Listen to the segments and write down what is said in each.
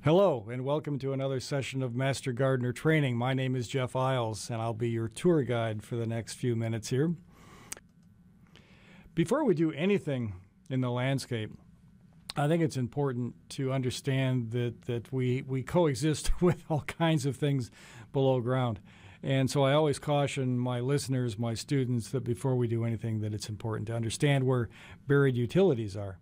Hello, and welcome to another session of Master Gardener Training. My name is Jeff Isles, and I'll be your tour guide for the next few minutes here. Before we do anything in the landscape, I think it's important to understand that we coexist with all kinds of things below ground. And so I always caution my listeners, my students, that before we do anything, that it's important to understand where buried utilities are.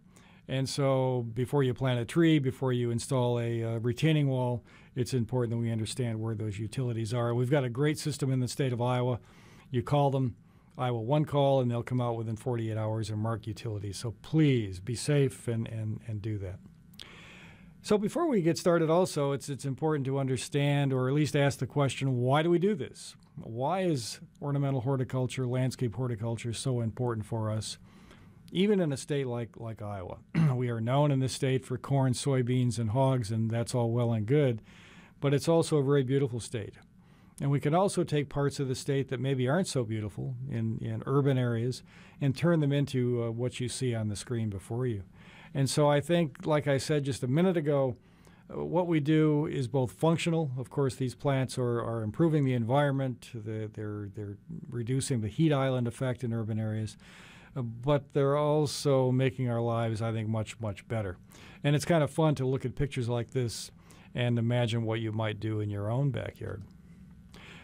And so before you plant a tree, before you install a retaining wall, it's important that we understand where those utilities are. We've got a great system in the state of Iowa. You call them, Iowa One Call, and they'll come out within 48 hours and mark utilities. So please be safe and do that. So before we get started also, it's important to understand, or at least ask the question, why do we do this? Why is ornamental horticulture, landscape horticulture so important for us? Even in a state like Iowa. We are known in this state for corn, soybeans, and hogs, and that's all well and good, but it's also a very beautiful state. And we can also take parts of the state that maybe aren't so beautiful in urban areas and turn them into what you see on the screen before you. And so I think, like I said just a minute ago, what we do is both functional. Of course, these plants are improving the environment. They're reducing the heat island effect in urban areas. But they're also making our lives, I think, much, much better. And it's kind of fun to look at pictures like this and imagine what you might do in your own backyard.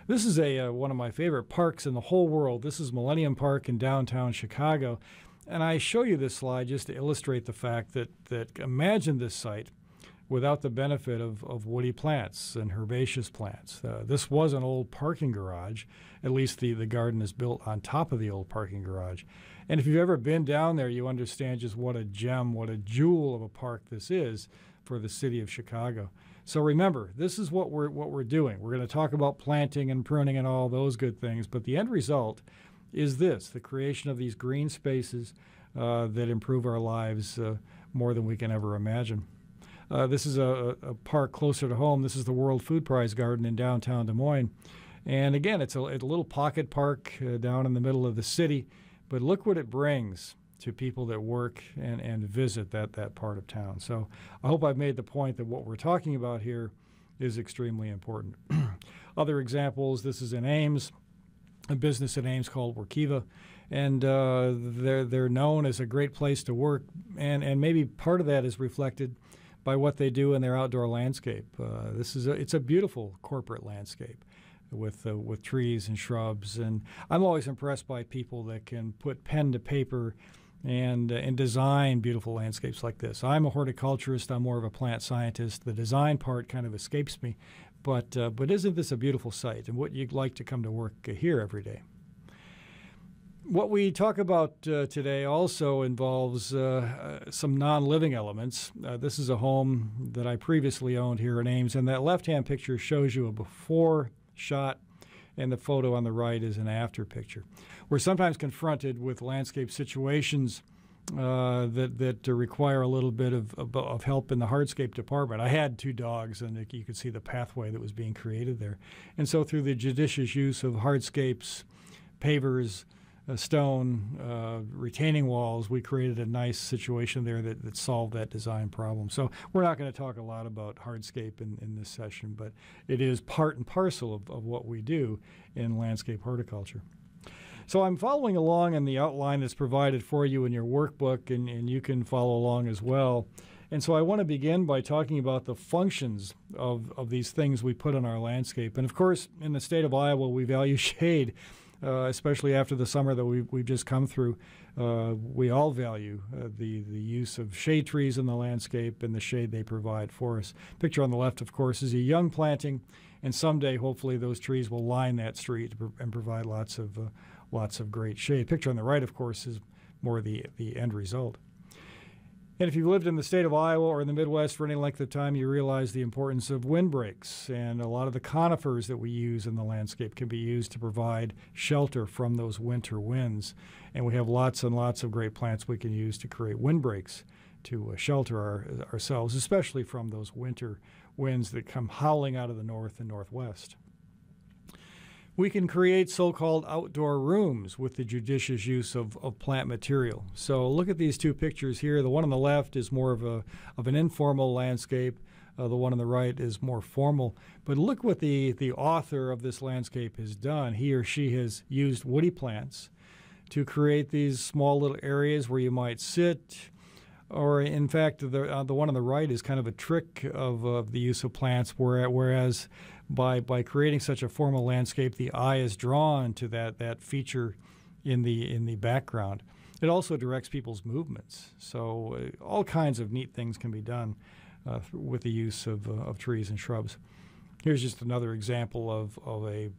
This is one of my favorite parks in the whole world. This is Millennium Park in downtown Chicago. And I show you this slide just to illustrate the fact that imagine this site without the benefit of woody plants and herbaceous plants. This was an old parking garage. At least the garden is built on top of the old parking garage. And if you've ever been down there, you understand just what a gem, what a jewel of a park this is for the city of Chicago. So remember, this is what we're doing. We're going to talk about planting and pruning and all those good things, but the end result is this, the creation of these green spaces that improve our lives more than we can ever imagine. This is a park closer to home. This is the World Food Prize Garden in downtown Des Moines. And again, it's a little pocket park down in the middle of the city. But look what it brings to people that work and visit that part of town. So I hope I've made the point that what we're talking about here is extremely important. Other examples, this is in Ames, a business in Ames called Workiva. And they're known as a great place to work. And maybe part of that is reflected by what they do in their outdoor landscape. It's a beautiful corporate landscape with trees and shrubs, and I'm always impressed by people that can put pen to paper and design beautiful landscapes like this. I'm a horticulturist. I'm more of a plant scientist. The design part kind of escapes me, but isn't this a beautiful site? And what you'd like to come to work here every day? What we talk about today also involves some non-living elements. This is a home that I previously owned here in Ames, and that left-hand picture shows you a before shot, and the photo on the right is an after picture. We're sometimes confronted with landscape situations that require a little bit of help in the hardscape department. I had 2 dogs, and you could see the pathway that was being created there. And so through the judicious use of hardscapes, pavers, stone, retaining walls, we created a nice situation there that solved that design problem. So we're not going to talk a lot about hardscape in this session, but it is part and parcel of what we do in landscape horticulture. So I'm following along in the outline that's provided for you in your workbook, and you can follow along as well. And so I want to begin by talking about the functions of these things we put in our landscape. And of course, in the state of Iowa, we value shade. Especially after the summer that we've just come through, we all value the use of shade trees in the landscape and the shade they provide for us. Picture on the left, of course, is a young planting, and someday, hopefully, those trees will line that street and provide lots of great shade. Picture on the right, of course, is more the end result. And if you've lived in the state of Iowa or in the Midwest for any length of time, you realize the importance of windbreaks. And a lot of the conifers that we use in the landscape can be used to provide shelter from those winter winds. And we have lots and lots of great plants we can use to create windbreaks to shelter ourselves, especially from those winter winds that come howling out of the north and northwest. We can create so-called outdoor rooms with the judicious use of plant material. So look at these 2 pictures here. The one on the left is more of an informal landscape. The one on the right is more formal. But look what the author of this landscape has done. He or she has used woody plants to create these small little areas where you might sit. Or, in fact, the one on the right is kind of a trick of the use of plants, whereas by creating such a formal landscape, the eye is drawn to that feature in the background. It also directs people's movements. So all kinds of neat things can be done with the use of trees and shrubs. Here's just another example of a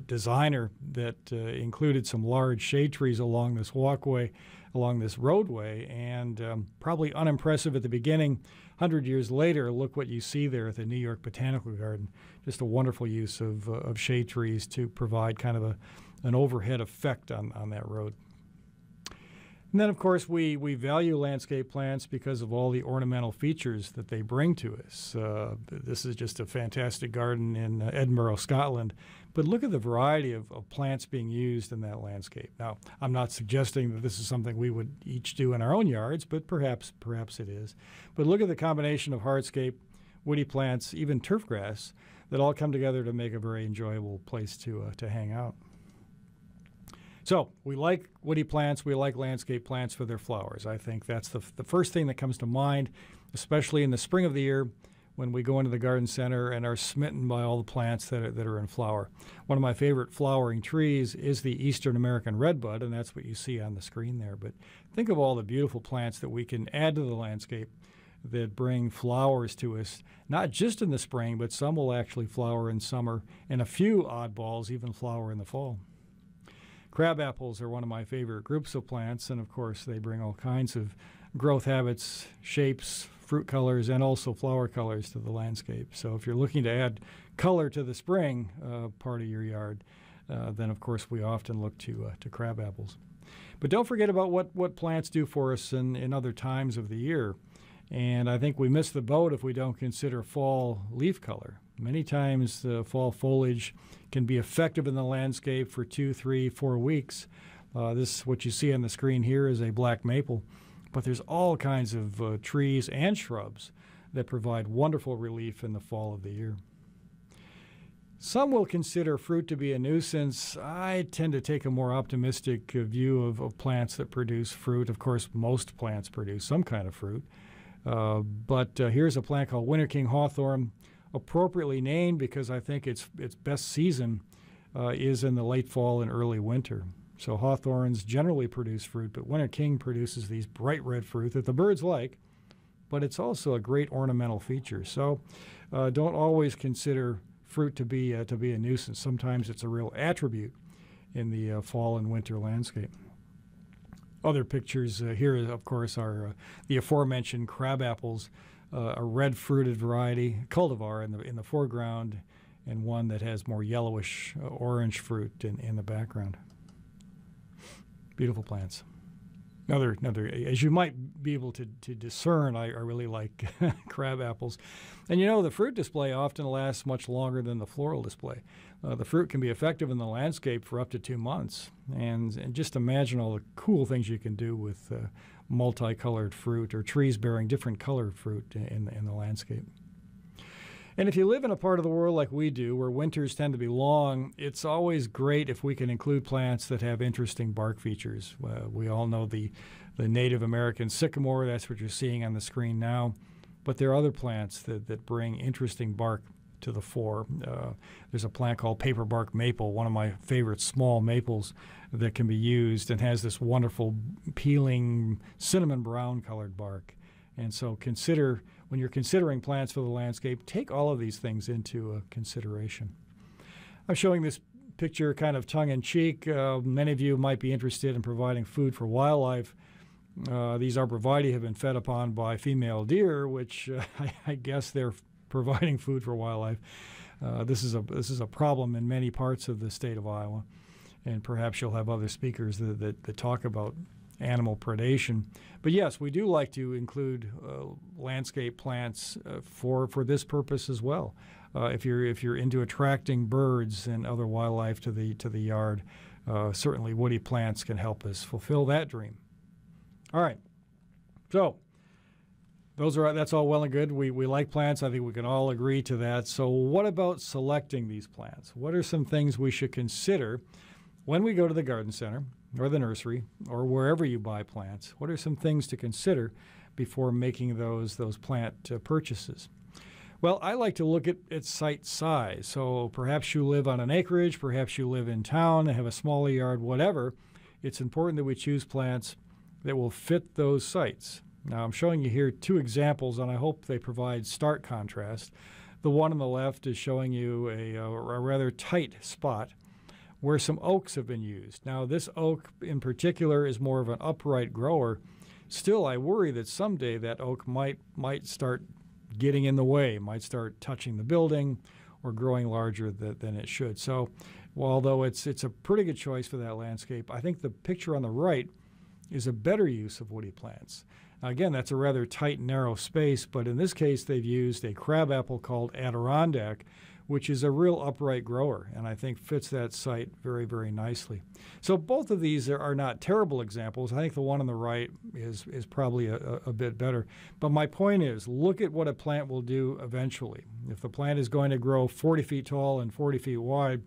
designer that included some large shade trees along this walkway, along this roadway, and probably unimpressive at the beginning. 100 years later, look what you see there at the New York Botanical Garden. Just a wonderful use of shade trees to provide kind of an overhead effect on that road. And then, of course, we value landscape plants because of all the ornamental features that they bring to us. This is just a fantastic garden in Edinburgh, Scotland. But look at the variety of plants being used in that landscape. Now, I'm not suggesting that this is something we would each do in our own yards, but perhaps it is. But look at the combination of hardscape, woody plants, even turf grass that all come together to make a very enjoyable place to hang out. So we like woody plants, we like landscape plants for their flowers. I think that's the first thing that comes to mind, especially in the spring of the year when we go into the garden center and are smitten by all the plants that are in flower. One of my favorite flowering trees is the Eastern American redbud, and that's what you see on the screen there. But think of all the beautiful plants that we can add to the landscape that bring flowers to us, not just in the spring, but some will actually flower in summer, and a few oddballs even flower in the fall. Crab apples are one of my favorite groups of plants, and of course they bring all kinds of growth habits, shapes, fruit colors, and also flower colors to the landscape. So if you're looking to add color to the spring part of your yard, then of course we often look to crab apples. But don't forget about what plants do for us in other times of the year. And I think we miss the boat if we don't consider fall leaf color. Many times fall foliage can be effective in the landscape for 2, 3, 4 weeks. What you see on the screen here is a black maple, but there's all kinds of trees and shrubs that provide wonderful relief in the fall of the year. Some will consider fruit to be a nuisance. I tend to take a more optimistic view of plants that produce fruit. Of course, most plants produce some kind of fruit. But here's a plant called Winter King Hawthorn, appropriately named because I think its best season is in the late fall and early winter. So hawthorns generally produce fruit, but Winter King produces these bright red fruit that the birds like, but it's also a great ornamental feature. So don't always consider fruit to be a nuisance. Sometimes it's a real attribute in the fall and winter landscape. Other pictures here, of course, are the aforementioned crab apples, a red-fruited variety, cultivar in the foreground, and one that has more yellowish orange fruit in the background. Beautiful plants. Another, as you might be able to discern, I really like crab apples. And you know, the fruit display often lasts much longer than the floral display. The fruit can be effective in the landscape for up to 2 months. And just imagine all the cool things you can do with multicolored fruit or trees bearing different colored fruit in the landscape. And if you live in a part of the world like we do, where winters tend to be long, it's always great if we can include plants that have interesting bark features. We all know the Native American sycamore. That's what you're seeing on the screen now. But there are other plants that bring interesting bark to the fore. There's a plant called paperbark maple, one of my favorite small maples that can be used and has this wonderful peeling cinnamon brown colored bark. And so when you're considering plants for the landscape, take all of these things into consideration. I'm showing this picture kind of tongue-in-cheek. Many of you might be interested in providing food for wildlife. These arborvitae have been fed upon by female deer, which I guess they're providing food for wildlife. This is a problem in many parts of the state of Iowa, and perhaps you'll have other speakers that talk about animal predation. But yes, we do like to include landscape plants for this purpose as well. If you're into attracting birds and other wildlife to the yard, certainly woody plants can help us fulfill that dream. All right, so That's all well and good. We like plants. I think we can all agree to that. So what about selecting these plants? What are some things we should consider when we go to the garden center or the nursery or wherever you buy plants? What are some things to consider before making those plant purchases? Well, I like to look at site size. So perhaps you live on an acreage, perhaps you live in town and have a smaller yard, whatever. It's important that we choose plants that will fit those sites. Now, I'm showing you here two examples, and I hope they provide stark contrast. The one on the left is showing you a rather tight spot where some oaks have been used. Now, this oak in particular is more of an upright grower. Still, I worry that someday that oak might start getting in the way, might start touching the building or growing larger than it should. So, although it's a pretty good choice for that landscape, I think the picture on the right is a better use of woody plants. Now, again, that's a rather tight, narrow space, but in this case, they've used a crabapple called Adirondack, which is a real upright grower, and I think fits that site very, very nicely. So both of these are not terrible examples. I think the one on the right is probably a bit better. But my point is, look at what a plant will do eventually. If the plant is going to grow 40 feet tall and 40 feet wide,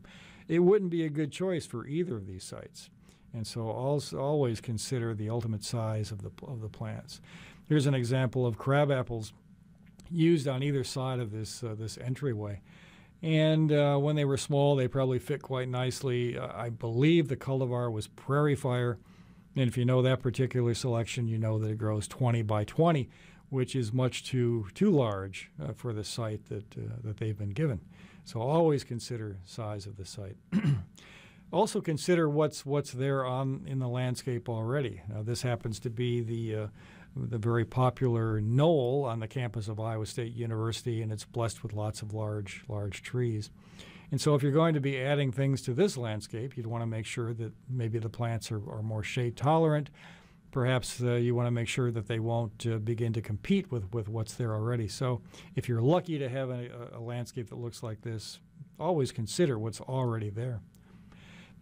it wouldn't be a good choice for either of these sites. And so always consider the ultimate size of the plants. Here's an example of crabapples used on either side of this entryway. And when they were small, they probably fit quite nicely. I believe the cultivar was Prairie Fire. And if you know that particular selection, you know that it grows 20 by 20, which is much too large for the site that they've been given. So always consider size of the site. Also consider what's there in the landscape already. Now, this happens to be the very popular knoll on the campus of Iowa State University, and it's blessed with lots of large trees. And so if you're going to be adding things to this landscape, you'd want to make sure that maybe the plants are more shade tolerant. Perhaps you want to make sure that they won't begin to compete with what's there already. So if you're lucky to have a landscape that looks like this, always consider what's already there.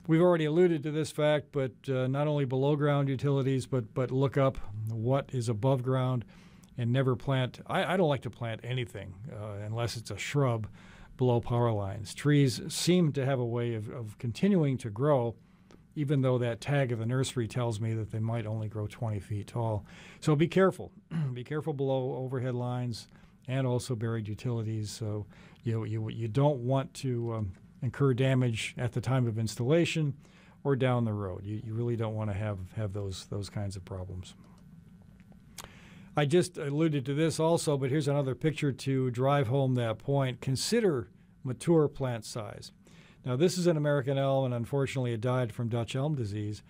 We've already alluded to this fact, but not only below ground utilities, but look up what is above ground and never plant. I don't like to plant anything unless it's a shrub below power lines. Trees seem to have a way of continuing to grow, even though that tag of the nursery tells me that they might only grow 20 feet tall. So be careful. Be careful below overhead lines and also buried utilities. So you don't want to incur damage at the time of installation or down the road. You really don't want to have those kinds of problems. I just alluded to this also, but here's another picture to drive home that point. Consider mature plant size. Now, this is an American elm, and unfortunately it died from Dutch elm disease.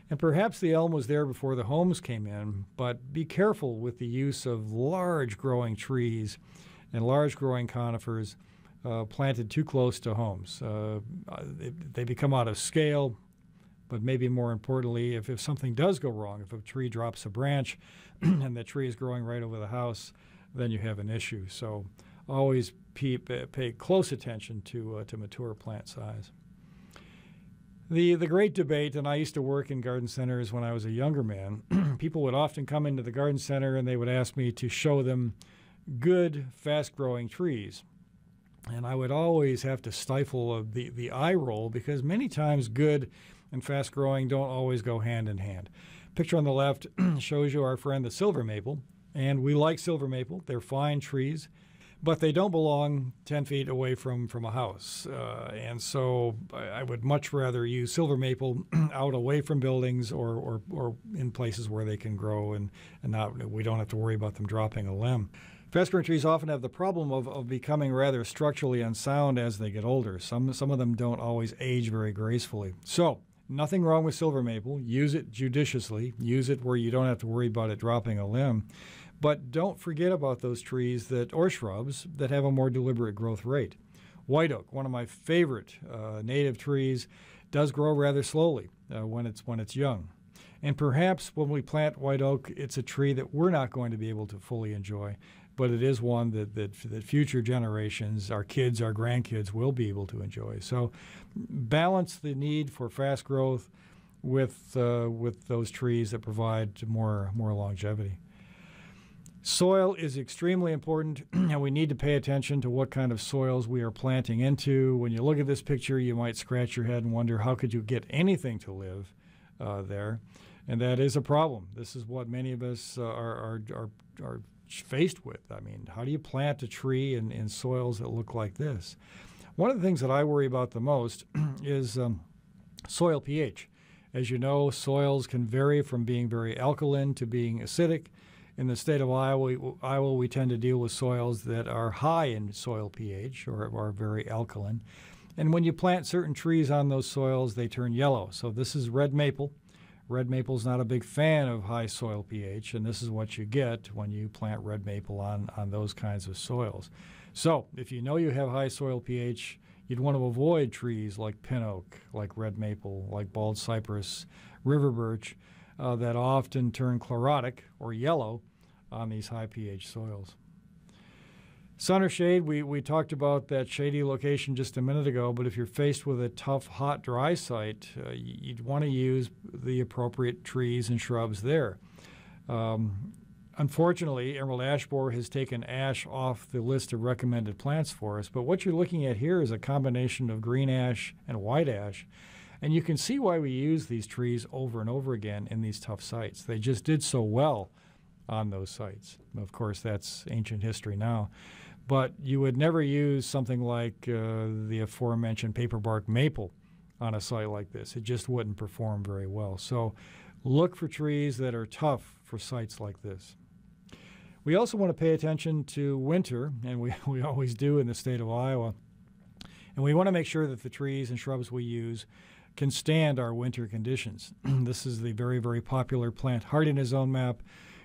And perhaps the elm was there before the homes came in, but be careful with the use of large growing trees and large growing conifers planted too close to homes. They become out of scale, but maybe more importantly, if something does go wrong, if a tree drops a branch and the tree is growing right over the house, then you have an issue. So always pay close attention to mature plant size. The great debate, and I used to work in garden centers when I was a younger man, people would often come into the garden center and they would ask me to show them good, fast-growing trees. And I would always have to stifle the eye roll because many times good and fast-growing don't always go hand in hand. Picture on the left shows you our friend the silver maple, and we like silver maple. They're fine trees, but they don't belong 10 feet away from a house. And so I would much rather use silver maple out away from buildings or in places where they can grow and we don't have to worry about them dropping a limb. Fast-growing trees often have the problem of becoming rather structurally unsound as they get older. Some of them don't always age very gracefully. So nothing wrong with silver maple. Use it judiciously. Use it where you don't have to worry about it dropping a limb. But don't forget about those trees or shrubs that have a more deliberate growth rate. White oak, one of my favorite native trees, does grow rather slowly when it's young. And perhaps when we plant white oak, it's a tree that we're not going to be able to fully enjoy, but it is one that future generations, our kids, our grandkids, will be able to enjoy. So balance the need for fast growth with those trees that provide more longevity. Soil is extremely important, and we need to pay attention to what kind of soils we are planting into. When you look at this picture, you might scratch your head and wonder, how could you get anything to live there? And that is a problem. This is what many of us are faced with. I mean, how do you plant a tree in soils that look like this? One of the things that I worry about the most is soil pH. As you know, soils can vary from being very alkaline to being acidic. In the state of Iowa, we tend to deal with soils that are high in soil pH or are very alkaline. And when you plant certain trees on those soils, they turn yellow. So this is red maple. Red maple is not a big fan of high soil pH, and this is what you get when you plant red maple on those kinds of soils. So if you know you have high soil pH, you'd want to avoid trees like pin oak, like red maple, like bald cypress, river birch, that often turn chlorotic or yellow on these high pH soils. Sun or shade, we talked about that shady location just a minute ago, but if you're faced with a tough, hot, dry site, you'd want to use the appropriate trees and shrubs there. Unfortunately, emerald ash borer has taken ash off the list of recommended plants for us, but what you're looking at here is a combination of green ash and white ash, and you can see why we use these trees over and over again in these tough sites. They just did so well on those sites. Of course, that's ancient history now. But you would never use something like the aforementioned paperbark maple on a site like this. It just wouldn't perform very well. So look for trees that are tough for sites like this. We also want to pay attention to winter, and we always do in the state of Iowa. And we want to make sure that the trees and shrubs we use can stand our winter conditions. This is the very, very popular plant hardiness zone map.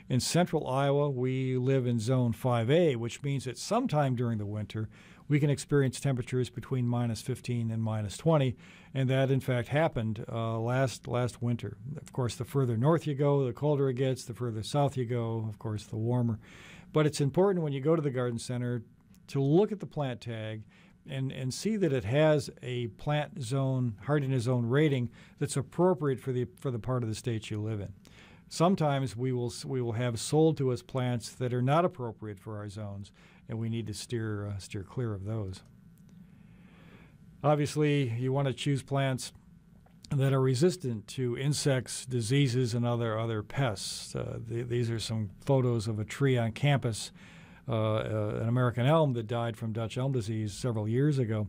In central Iowa, we live in zone 5A, which means that sometime during the winter, we can experience temperatures between minus 15 and minus 20, and that, in fact, happened last winter. Of course, the further north you go, the colder it gets. The further south you go, of course, the warmer. But it's important when you go to the garden center to look at the plant tag and see that it has a plant zone, hardiness zone rating that's appropriate for the part of the state you live in. Sometimes we will have sold to us plants that are not appropriate for our zones, and we need to steer clear of those. Obviously, you want to choose plants that are resistant to insects, diseases, and other pests. These are some photos of a tree on campus, an American elm that died from Dutch elm disease several years ago.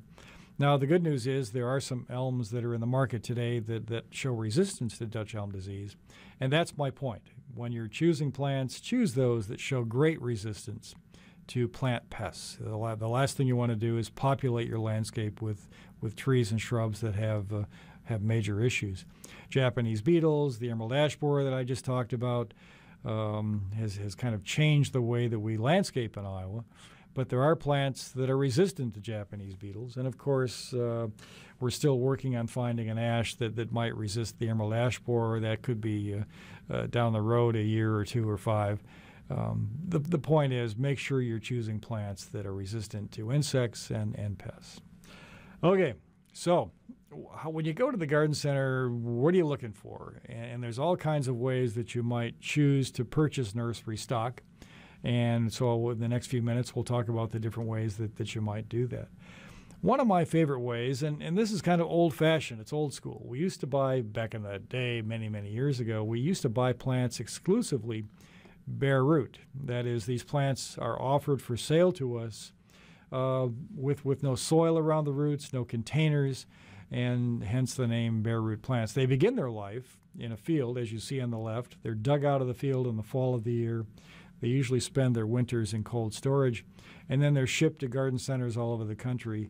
Now, the good news is there are some elms that are in the market today that show resistance to Dutch elm disease, and that's my point. When you're choosing plants, choose those that show great resistance to plant pests. The last thing you want to do is populate your landscape with trees and shrubs that have major issues. Japanese beetles, the emerald ash borer that I just talked about, has kind of changed the way that we landscape in Iowa. But there are plants that are resistant to Japanese beetles. And, of course, we're still working on finding an ash that might resist the emerald ash borer. That could be down the road a year or 2 or 5. The point is, make sure you're choosing plants that are resistant to insects and pests. Okay, so when you go to the garden center, what are you looking for? And there's all kinds of ways that you might choose to purchase nursery stock. And so in the next few minutes, we'll talk about the different ways that you might do that. One of my favorite ways, and this is kind of old-fashioned, it's old school. We used to buy, back in the day, many, many years ago, we used to buy plants exclusively bare root. That is, these plants are offered for sale to us with no soil around the roots, no containers, and hence the name bare root plants. They begin their life in a field, as you see on the left. They're dug out of the field in the fall of the year. They usually spend their winters in cold storage, and then they're shipped to garden centers all over the country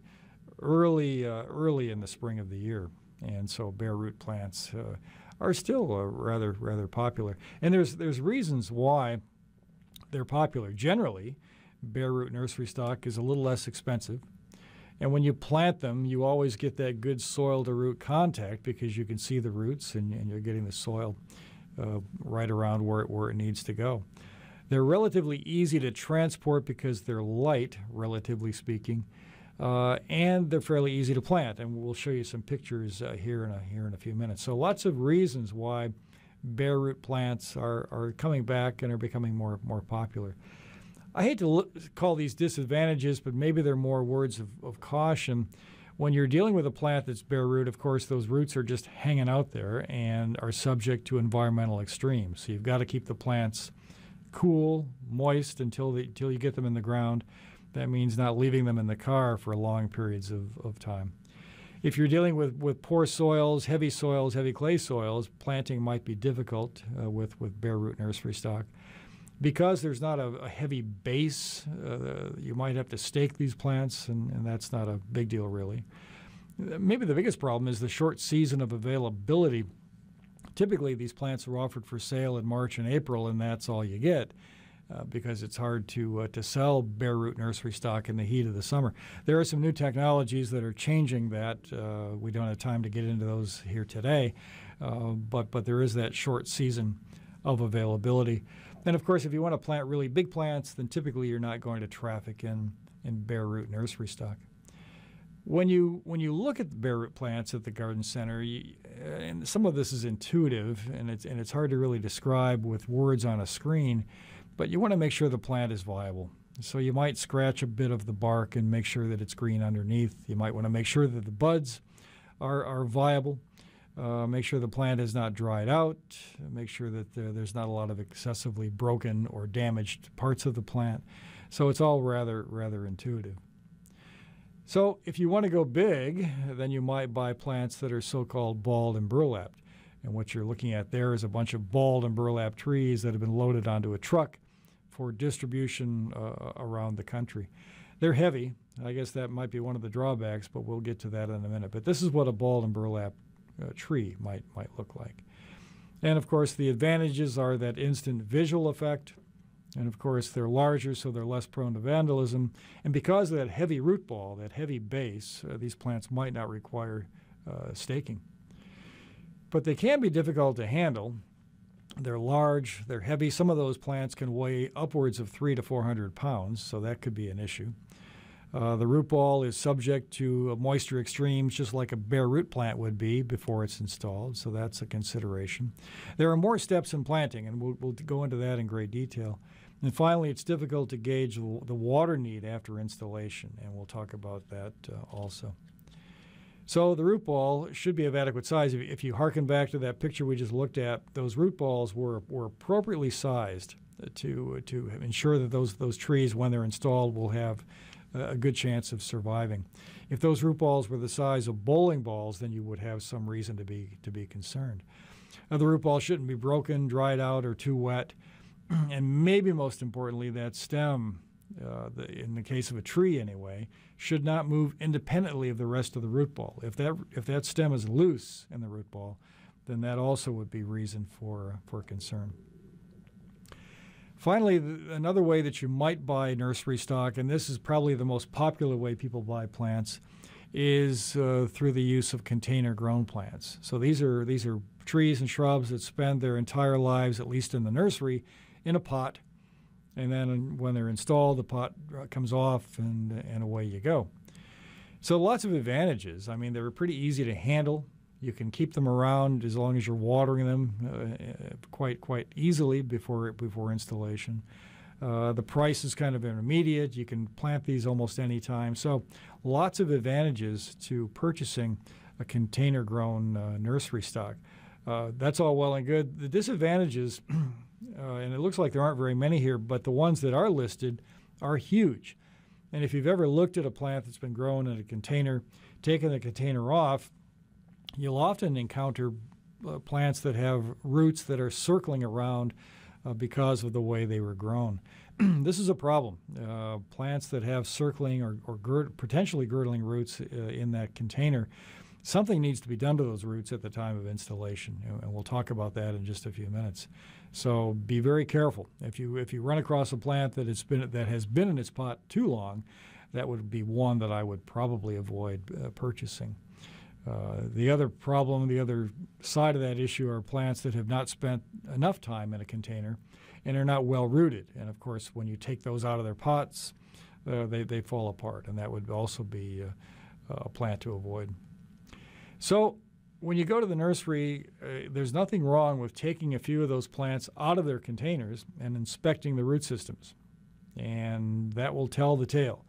early in the spring of the year. And so bare root plants are still rather popular. And there's reasons why they're popular. Generally, bare root nursery stock is a little less expensive. And when you plant them, you always get that good soil-to-root contact because you can see the roots and you're getting the soil right around where it needs to go. They're relatively easy to transport because they're light, relatively speaking, and they're fairly easy to plant. And we'll show you some pictures here in a few minutes. So lots of reasons why bare root plants are coming back and are becoming more popular. I hate to call these disadvantages, but maybe they're more words of caution. When you're dealing with a plant that's bare root, of course, those roots are just hanging out there and are subject to environmental extremes. So you've got to keep the plants cool, moist until you get them in the ground. That means not leaving them in the car for long periods of time. If you're dealing with poor soils, heavy clay soils, planting might be difficult with bare root nursery stock. Because there's not a heavy base, you might have to stake these plants, and that's not a big deal, really. Maybe the biggest problem is the short season of availability. Typically, these plants are offered for sale in March and April, and that's all you get because it's hard to sell bare root nursery stock in the heat of the summer. There are some new technologies that are changing that. We don't have time to get into those here today, but there is that short season of availability. And of course, if you want to plant really big plants, then typically you're not going to traffic in bare root nursery stock. When you look at the bare root plants at the garden center, and some of this is intuitive, and it's hard to really describe with words on a screen, but you want to make sure the plant is viable. So you might scratch a bit of the bark and make sure that it's green underneath. You might want to make sure that the buds are viable. Make sure the plant has not dried out. Make sure that there's not a lot of excessively broken or damaged parts of the plant. So it's all rather intuitive. So if you want to go big, then you might buy plants that are so-called balled and burlapped. And what you're looking at there is a bunch of balled and burlapped trees that have been loaded onto a truck for distribution around the country. They're heavy. I guess that might be one of the drawbacks, but we'll get to that in a minute. But this is what a balled and burlapped tree might look like. And of course, the advantages are that instant visual effect, and of course they're larger, so they're less prone to vandalism. And because of that heavy root ball, that heavy base, these plants might not require staking. But they can be difficult to handle. They're large, they're heavy. Some of those plants can weigh upwards of 300 to 400 pounds, so that could be an issue. The root ball is subject to moisture extremes just like a bare root plant would be before it's installed, so that's a consideration. There are more steps in planting, and we'll go into that in great detail. And finally, it's difficult to gauge the water need after installation, and we'll talk about that also. So the root ball should be of adequate size. If you hearken back to that picture we just looked at, those root balls were appropriately sized to ensure that those trees, when they're installed, will have a good chance of surviving. If those root balls were the size of bowling balls, then you would have some reason to be concerned. The root ball shouldn't be broken, dried out, or too wet. And maybe most importantly, that stem, in the case of a tree anyway, should not move independently of the rest of the root ball. If that stem is loose in the root ball, then that also would be reason for concern. Finally, another way that you might buy nursery stock, and this is probably the most popular way people buy plants, is through the use of container-grown plants. So these are trees and shrubs that spend their entire lives, at least in the nursery, in a pot. And then when they're installed, the pot comes off and away you go. So lots of advantages. I mean, they're pretty easy to handle. You can keep them around as long as you're watering them quite easily before installation. The price is kind of intermediate. You can plant these almost any time. So lots of advantages to purchasing a container-grown nursery stock. That's all well and good. The disadvantages, and it looks like there aren't very many here, but the ones that are listed are huge. And if you've ever looked at a plant that's been grown in a container, taken the container off, you'll often encounter plants that have roots that are circling around because of the way they were grown. This is a problem. Plants that have circling or potentially girdling roots in that container, something needs to be done to those roots at the time of installation, and we'll talk about that in just a few minutes. So be very careful. If you run across a plant that has been in its pot too long, that would be one that I would probably avoid purchasing. The other problem, the other side of that issue, are plants that have not spent enough time in a container and are not well rooted. And of course, when you take those out of their pots, they fall apart, and that would also be a plant to avoid. So when you go to the nursery, there's nothing wrong with taking a few of those plants out of their containers and inspecting the root systems. And that will tell the tale.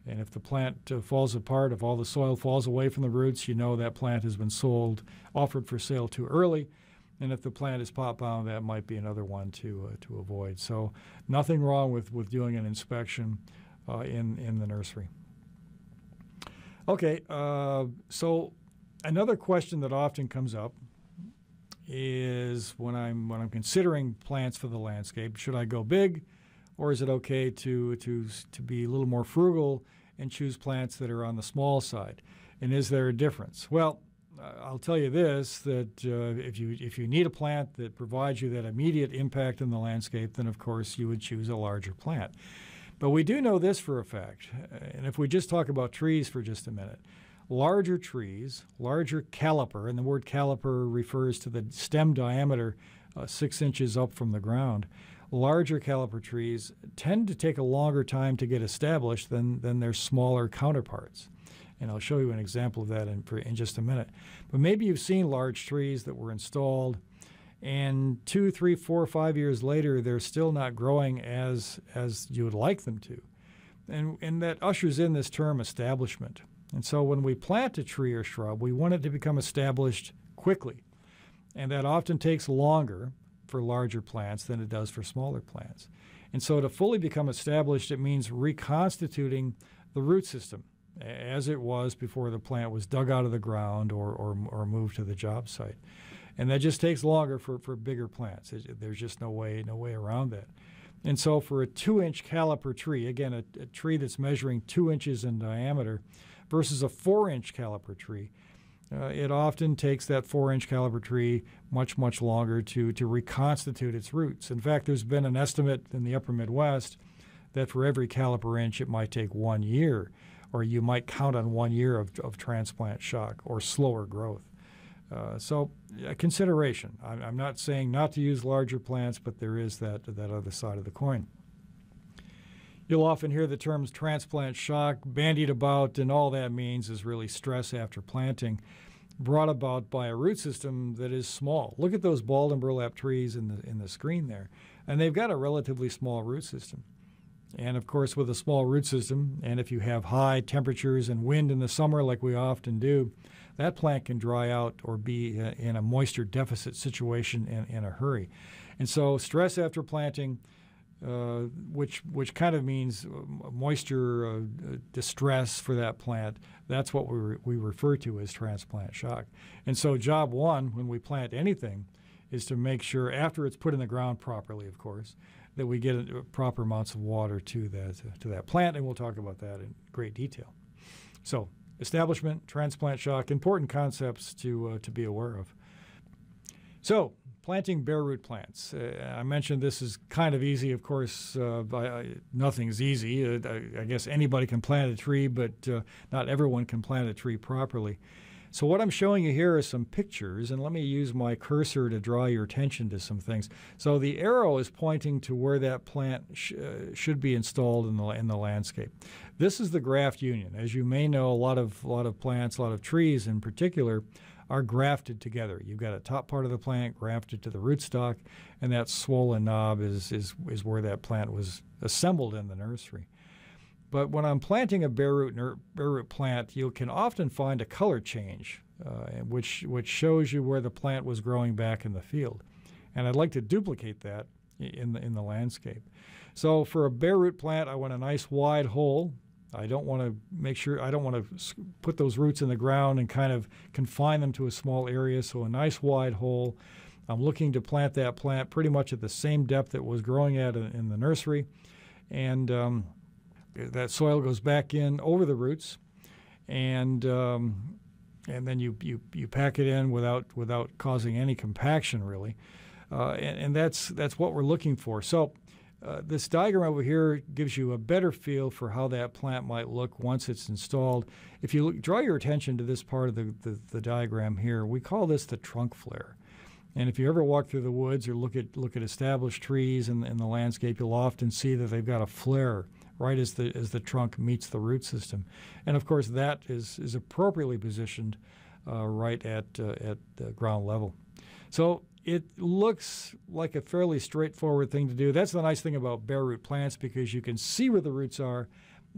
And if the plant falls apart, if all the soil falls away from the roots, you know that plant has been offered for sale too early. And if the plant is pot bound, that might be another one to avoid. So nothing wrong with doing an inspection in the nursery. Okay, so another question that often comes up is when I'm considering plants for the landscape, should I go big, or is it okay to be a little more frugal and choose plants that are on the small side? And is there a difference? Well, I'll tell you this, that if you need a plant that provides you that immediate impact in the landscape, then of course you would choose a larger plant. But we do know this for a fact, and if we just talk about trees for just a minute, larger trees, larger caliper, and the word caliper refers to the stem diameter 6 inches up from the ground, larger caliper trees tend to take a longer time to get established than their smaller counterparts. And I'll show you an example of that in just a minute. But maybe you've seen large trees that were installed, and 2, 3, 4, 5 years later, they're still not growing as you would like them to. And that ushers in this term establishment. And so when we plant a tree or shrub, we want it to become established quickly. And that often takes longer for larger plants than it does for smaller plants. And so to fully become established, it means reconstituting the root system as it was before the plant was dug out of the ground or moved to the job site. And that just takes longer for bigger plants. There's just no way around that. And so for a 2-inch caliper tree, again, a tree that's measuring 2 inches in diameter versus a 4-inch caliper tree, it often takes that 4-inch caliper tree much longer to reconstitute its roots. In fact, there's been an estimate in the upper Midwest that for every caliper inch, it might take 1 year, or you might count on 1 year of transplant shock or slower growth. So a consideration. I'm not saying not to use larger plants, but there is that other side of the coin. You'll often hear the terms transplant shock bandied about, and all that means is really stress after planting brought about by a root system that is small. Look at those bald and burlap trees in the screen there, and they've got a relatively small root system. And of course, with a small root system, and if you have high temperatures and wind in the summer like we often do, that plant can dry out or be in a moisture deficit situation in a hurry. And so stress after planting, which kind of means moisture distress for that plant, that's what we refer to as transplant shock. And so job one when we plant anything is to make sure, after it's put in the ground properly, of course, that we get proper amounts of water to that plant, and we'll talk about that in great detail. So establishment, transplant shock, important concepts to be aware of. So planting bare root plants. I mentioned this is kind of easy. Of course, nothing's easy. I guess anybody can plant a tree, but not everyone can plant a tree properly. So what I'm showing you here are some pictures, and let me use my cursor to draw your attention to some things. So the arrow is pointing to where that plant should be installed in the landscape. This is the graft union. As you may know, a lot of plants, a lot of trees in particular, are grafted together. You've got a top part of the plant grafted to the rootstock, and that swollen knob is where that plant was assembled in the nursery. But when I'm planting a bare root plant, you can often find a color change, which shows you where the plant was growing back in the field. And I'd like to duplicate that in the landscape. So for a bare root plant, I want a nice wide hole. I don't want to put those roots in the ground and kind of confine them to a small area, so a nice wide hole. I'm looking to plant that plant pretty much at the same depth it was growing at in the nursery. And that soil goes back in over the roots, and then you pack it in without causing any compaction, really. And that's what we're looking for. So this diagram over here gives you a better feel for how that plant might look once it's installed. If you draw your attention to this part of the diagram here, we call this the trunk flare. And if you ever walk through the woods or look at established trees in the landscape, you'll often see that they've got a flare right as the trunk meets the root system. And of course, that is appropriately positioned right at ground level. So it looks like a fairly straightforward thing to do. That's the nice thing about bare root plants, because you can see where the roots are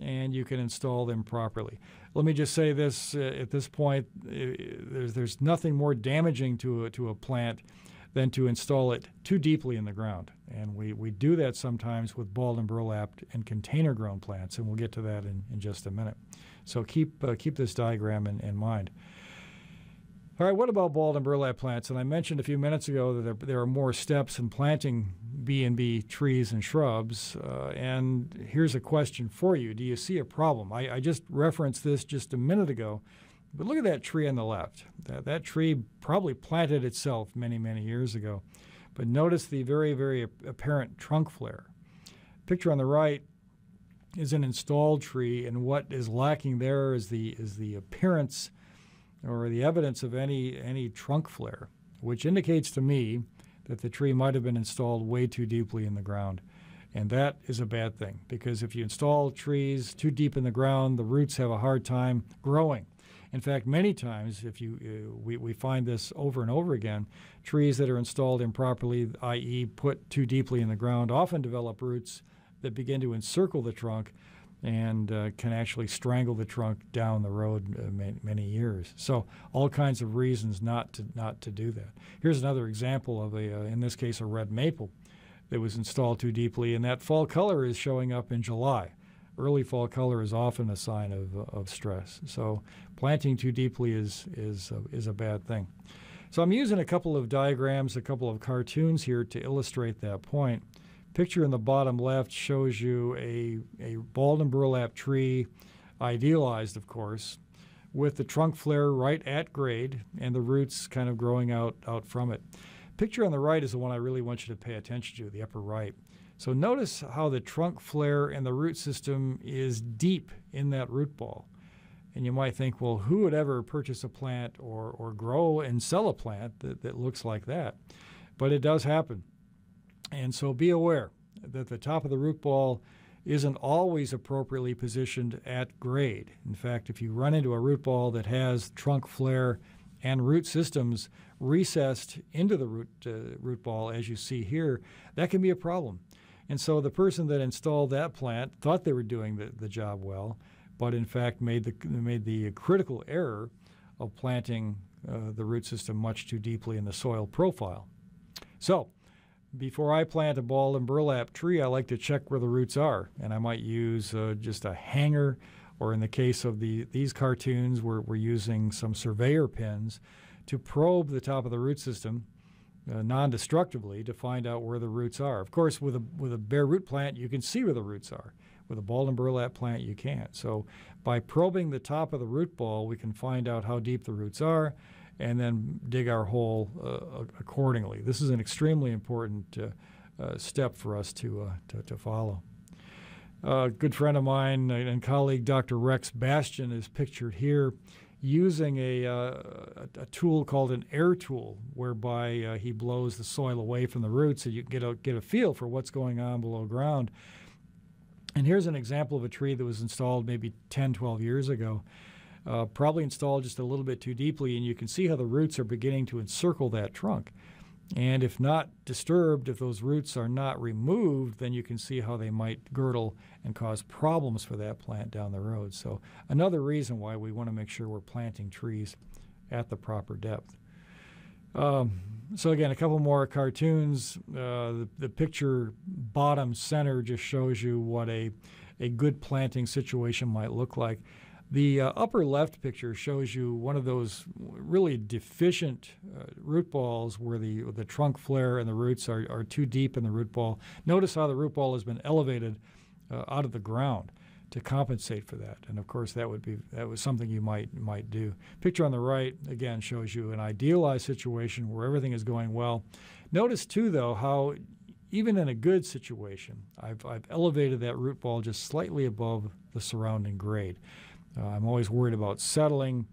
and you can install them properly. Let me just say this at this point, there's nothing more damaging to a plant than to install it too deeply in the ground. And we do that sometimes with balled and burlapped and container-grown plants, and we'll get to that in just a minute. So keep this diagram in mind. All right, what about balled and burlap plants? And I mentioned a few minutes ago that there are more steps in planting B&B trees and shrubs. And here's a question for you. Do you see a problem? I just referenced this just a minute ago, but look at that tree on the left. That tree probably planted itself many, many years ago. But notice the very, very apparent trunk flare. Picture on the right is an installed tree, and what is lacking there is the appearance or the evidence of any trunk flare, which indicates to me that the tree might have been installed way too deeply in the ground. And that is a bad thing, because if you install trees too deep in the ground, the roots have a hard time growing. In fact, many times, we find this over and over again, trees that are installed improperly, i.e. put too deeply in the ground, often develop roots that begin to encircle the trunk and can actually strangle the trunk down the road many years. So all kinds of reasons not to do that. Here's another example of in this case, a red maple that was installed too deeply, and that fall color is showing up in July. Early fall color is often a sign of stress. So planting too deeply is a bad thing. So I'm using a couple of diagrams, a couple of cartoons here to illustrate that point. Picture in the bottom left shows you a balled and burlap tree, idealized, of course, with the trunk flare right at grade and the roots kind of growing out from it. Picture on the right is the one I really want you to pay attention to, the upper right. So notice how the trunk flare and the root system is deep in that root ball. And you might think, well, who would ever purchase a plant or grow and sell a plant that looks like that? But it does happen. And so be aware that the top of the root ball isn't always appropriately positioned at grade. In fact, if you run into a root ball that has trunk flare and root systems recessed into the root ball, as you see here, that can be a problem. And so the person that installed that plant thought they were doing the job well, but in fact made the critical error of planting the root system much too deeply in the soil profile. So before I plant a balled and burlap tree, I like to check where the roots are, and I might use just a hanger, or in the case of these cartoons, we're using some surveyor pins to probe the top of the root system non-destructively to find out where the roots are. Of course, with a bare root plant, you can see where the roots are. With a balled and burlap plant, you can't. So by probing the top of the root ball, we can find out how deep the roots are and then dig our hole accordingly. This is an extremely important step for us to follow. A good friend of mine and colleague, Dr. Rex Bastian, is pictured here using a tool called an air tool, whereby he blows the soil away from the roots so you can get a feel for what's going on below ground. And here's an example of a tree that was installed maybe 10, 12 years ago, probably installed just a little bit too deeply, and you can see how the roots are beginning to encircle that trunk. And if not disturbed, if those roots are not removed, then you can see how they might girdle and cause problems for that plant down the road. So another reason why we want to make sure we're planting trees at the proper depth. So again, a couple more cartoons. The picture bottom center just shows you what a good planting situation might look like. The upper left picture shows you one of those really deficient root balls where the trunk flare and the roots are too deep in the root ball. Notice how the root ball has been elevated out of the ground to compensate for that. And of course, that was something you might do. Picture on the right, again, shows you an idealized situation where everything is going well. Notice too, though, how even in a good situation, I've elevated that root ball just slightly above the surrounding grade. I'm always worried about settling,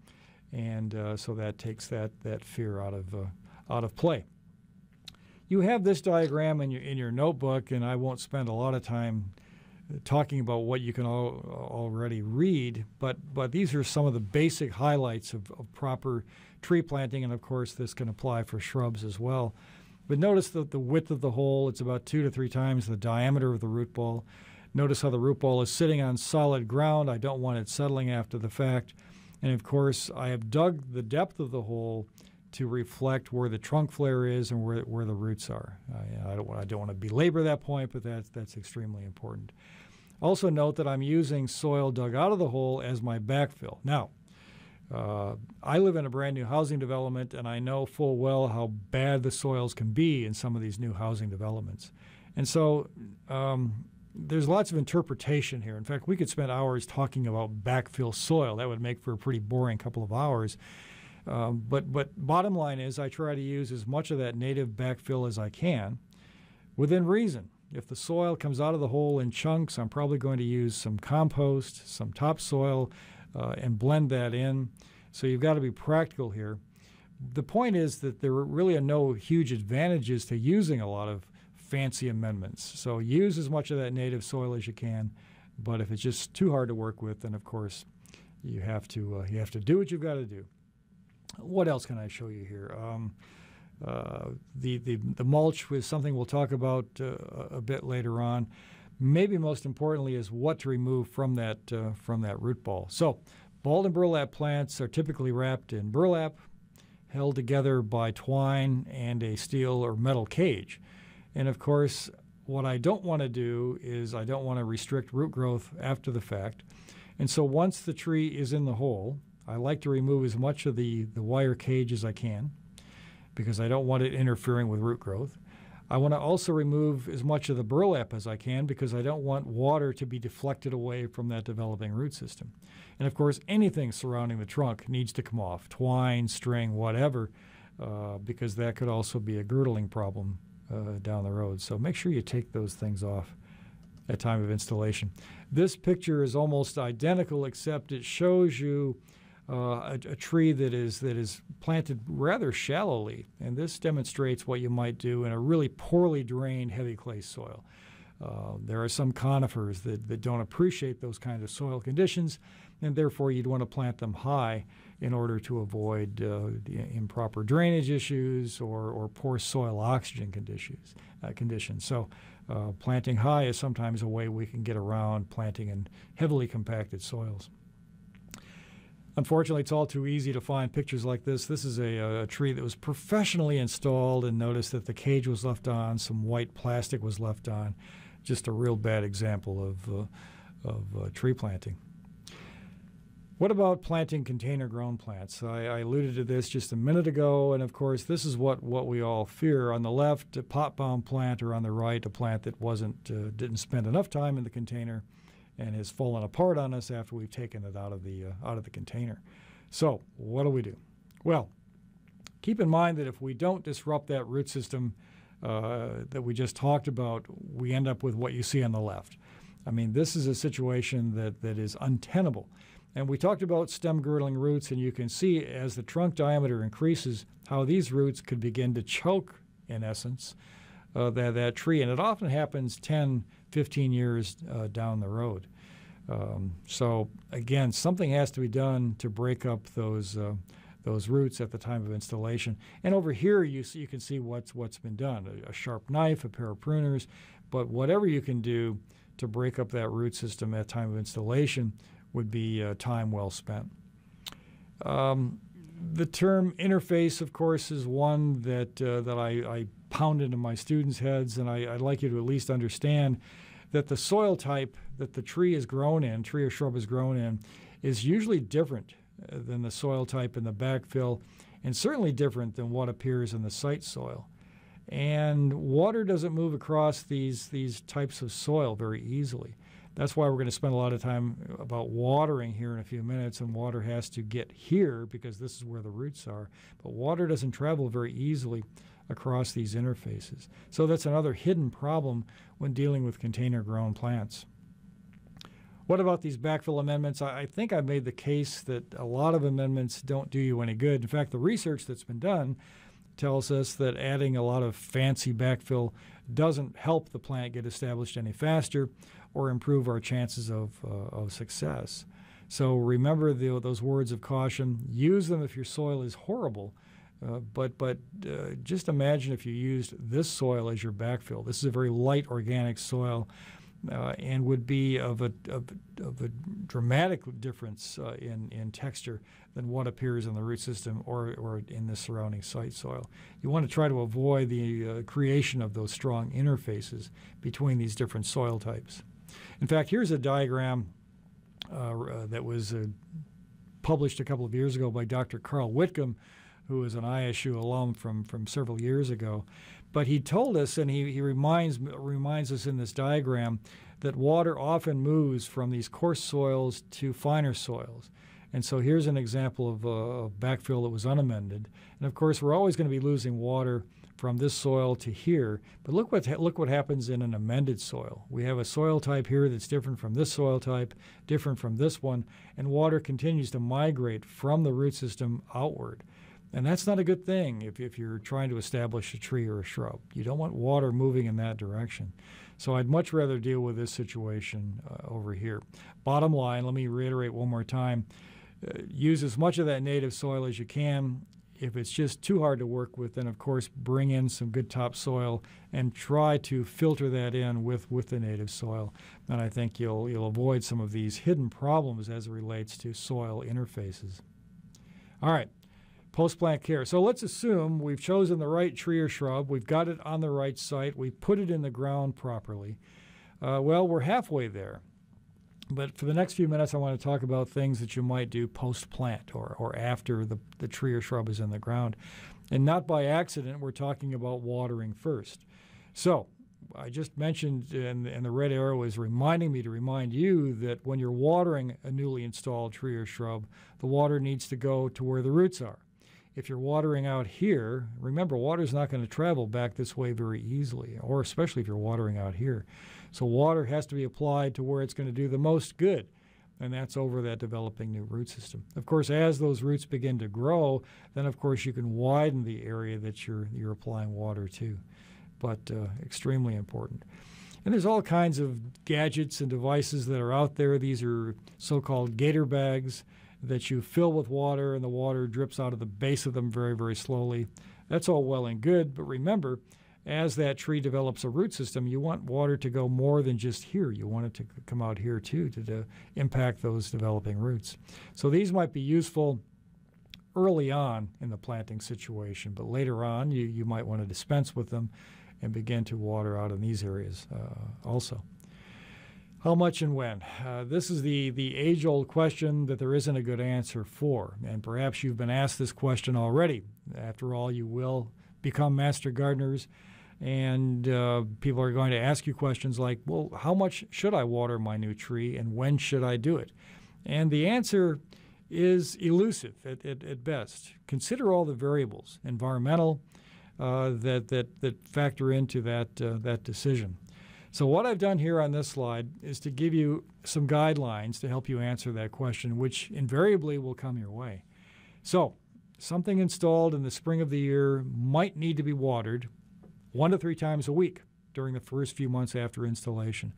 and so that takes that fear out of play. You have this diagram in your notebook, and I won't spend a lot of time talking about what you can already read, but these are some of the basic highlights of proper tree planting, and of course this can apply for shrubs as well. But notice that the width of the hole, it's about 2 to 3 times the diameter of the root ball. Notice how the root ball is sitting on solid ground. I don't want it settling after the fact. And of course, I have dug the depth of the hole to reflect where the trunk flare is and where the roots are. I don't want to belabor that point, but that's extremely important. Also note that I'm using soil dug out of the hole as my backfill. Now, I live in a brand new housing development, and I know full well how bad the soils can be in some of these new housing developments. And so there's lots of interpretation here. In fact, we could spend hours talking about backfill soil. That would make for a pretty boring couple of hours. But bottom line is I try to use as much of that native backfill as I can within reason. If the soil comes out of the hole in chunks, I'm probably going to use some compost, some topsoil, and blend that in. So you've got to be practical here. The point is that there really are no huge advantages to using a lot of fancy amendments. So use as much of that native soil as you can, but if it's just too hard to work with, then of course you have to do what you've got to do. What else can I show you here? The mulch was something we'll talk about a bit later on. Maybe most importantly is what to remove from that root ball. So balled and burlap plants are typically wrapped in burlap, held together by twine and a steel or metal cage. And of course, what I don't want to do is I don't want to restrict root growth after the fact. And so once the tree is in the hole, I like to remove as much of the wire cage as I can because I don't want it interfering with root growth. I want to also remove as much of the burlap as I can because I don't want water to be deflected away from that developing root system. And of course, anything surrounding the trunk needs to come off, twine, string, whatever, because that could also be a girdling problem down the road. So make sure you take those things off at time of installation. This picture is almost identical, except it shows you a tree that is planted rather shallowly, and this demonstrates what you might do in a really poorly drained heavy clay soil. There are some conifers that don't appreciate those kinds of soil conditions, and therefore you'd want to plant them high in order to avoid improper drainage issues or poor soil oxygen conditions. So planting high is sometimes a way we can get around planting in heavily compacted soils. Unfortunately, it's all too easy to find pictures like this. This is a tree that was professionally installed, and notice that the cage was left on, some white plastic was left on. Just a real bad example of tree planting. What about planting container-grown plants? I alluded to this just a minute ago, and of course, this is what we all fear. On the left, a pot-bound plant, or on the right, a plant that didn't spend enough time in the container and has fallen apart on us after we've taken it out of the container. So what do? Well, keep in mind that if we don't disrupt that root system that we just talked about, we end up with what you see on the left. I mean, this is a situation that is untenable. And we talked about stem girdling roots, and you can see as the trunk diameter increases how these roots could begin to choke, in essence, that tree. And it often happens 10, 15 years down the road. So again, something has to be done to break up those roots at the time of installation. And over here, you can see what's been done: a sharp knife, a pair of pruners. But whatever you can do to break up that root system at time of installation would be time well spent. The term interface, of course, is one that I pound into my students' heads, and I'd like you to at least understand that the soil type that the tree is grown in, tree or shrub is grown in, is usually different than the soil type in the backfill, and certainly different than what appears in the site soil. And water doesn't move across these types of soil very easily. That's why we're going to spend a lot of time about watering here in a few minutes, and water has to get here because this is where the roots are. But water doesn't travel very easily across these interfaces. So that's another hidden problem when dealing with container-grown plants. What about these backfill amendments? I think I've made the case that a lot of amendments don't do you any good. In fact, the research that's been done tells us that adding a lot of fancy backfill doesn't help the plant get established any faster or improve our chances of success. So remember those words of caution. Use them if your soil is horrible, but just imagine if you used this soil as your backfill. This is a very light organic soil and would be of a dramatic difference in texture than what appears in the root system or in the surrounding site soil. You want to try to avoid the creation of those strong interfaces between these different soil types. In fact, here's a diagram that was published a couple of years ago by Dr. Carl Whitcomb, who is an ISU alum from several years ago. But he told us, and he reminds us in this diagram, that water often moves from these coarse soils to finer soils. And so here's an example of a backfill that was unamended. And of course, we're always going to be losing water from this soil to here. But look what happens in an amended soil. We have a soil type here that's different from this soil type, different from this one, and water continues to migrate from the root system outward. And that's not a good thing if you're trying to establish a tree or a shrub. You don't want water moving in that direction. So I'd much rather deal with this situation over here. Bottom line, let me reiterate one more time. Use as much of that native soil as you can. If it's just too hard to work with, then of course bring in some good topsoil and try to filter that in with the native soil. And I think you'll avoid some of these hidden problems as it relates to soil interfaces. All right. Post-plant care. So let's assume we've chosen the right tree or shrub. We've got it on the right site. We've put it in the ground properly. Well, we're halfway there. But for the next few minutes, I want to talk about things that you might do post-plant or after the tree or shrub is in the ground. And not by accident, we're talking about watering first. So I just mentioned, and the red arrow is reminding me to remind you that when you're watering a newly installed tree or shrub, the water needs to go to where the roots are. If you're watering out here, remember, water's not going to travel back this way very easily, or especially if you're watering out here. So water has to be applied to where it's going to do the most good, and that's over that developing new root system. Of course, as those roots begin to grow, then of course you can widen the area that you're applying water to, but extremely important. And there's all kinds of gadgets and devices that are out there. These are so-called gator bags that you fill with water, and the water drips out of the base of them very, very slowly. That's all well and good, but remember, as that tree develops a root system, you want water to go more than just here. You want it to come out here too to impact those developing roots. So these might be useful early on in the planting situation, but later on you might want to dispense with them and begin to water out in these areas also. How much and when? This is the age-old question that there isn't a good answer for, and perhaps you've been asked this question already. After all, you will become master gardeners, and people are going to ask you questions like, well, how much should I water my new tree, and when should I do it? And the answer is elusive at best. Consider all the variables, environmental, that factor into that decision. So what I've done here on this slide is to give you some guidelines to help you answer that question, which invariably will come your way. So something installed in the spring of the year might need to be watered 1 to 3 times a week during the first few months after installation.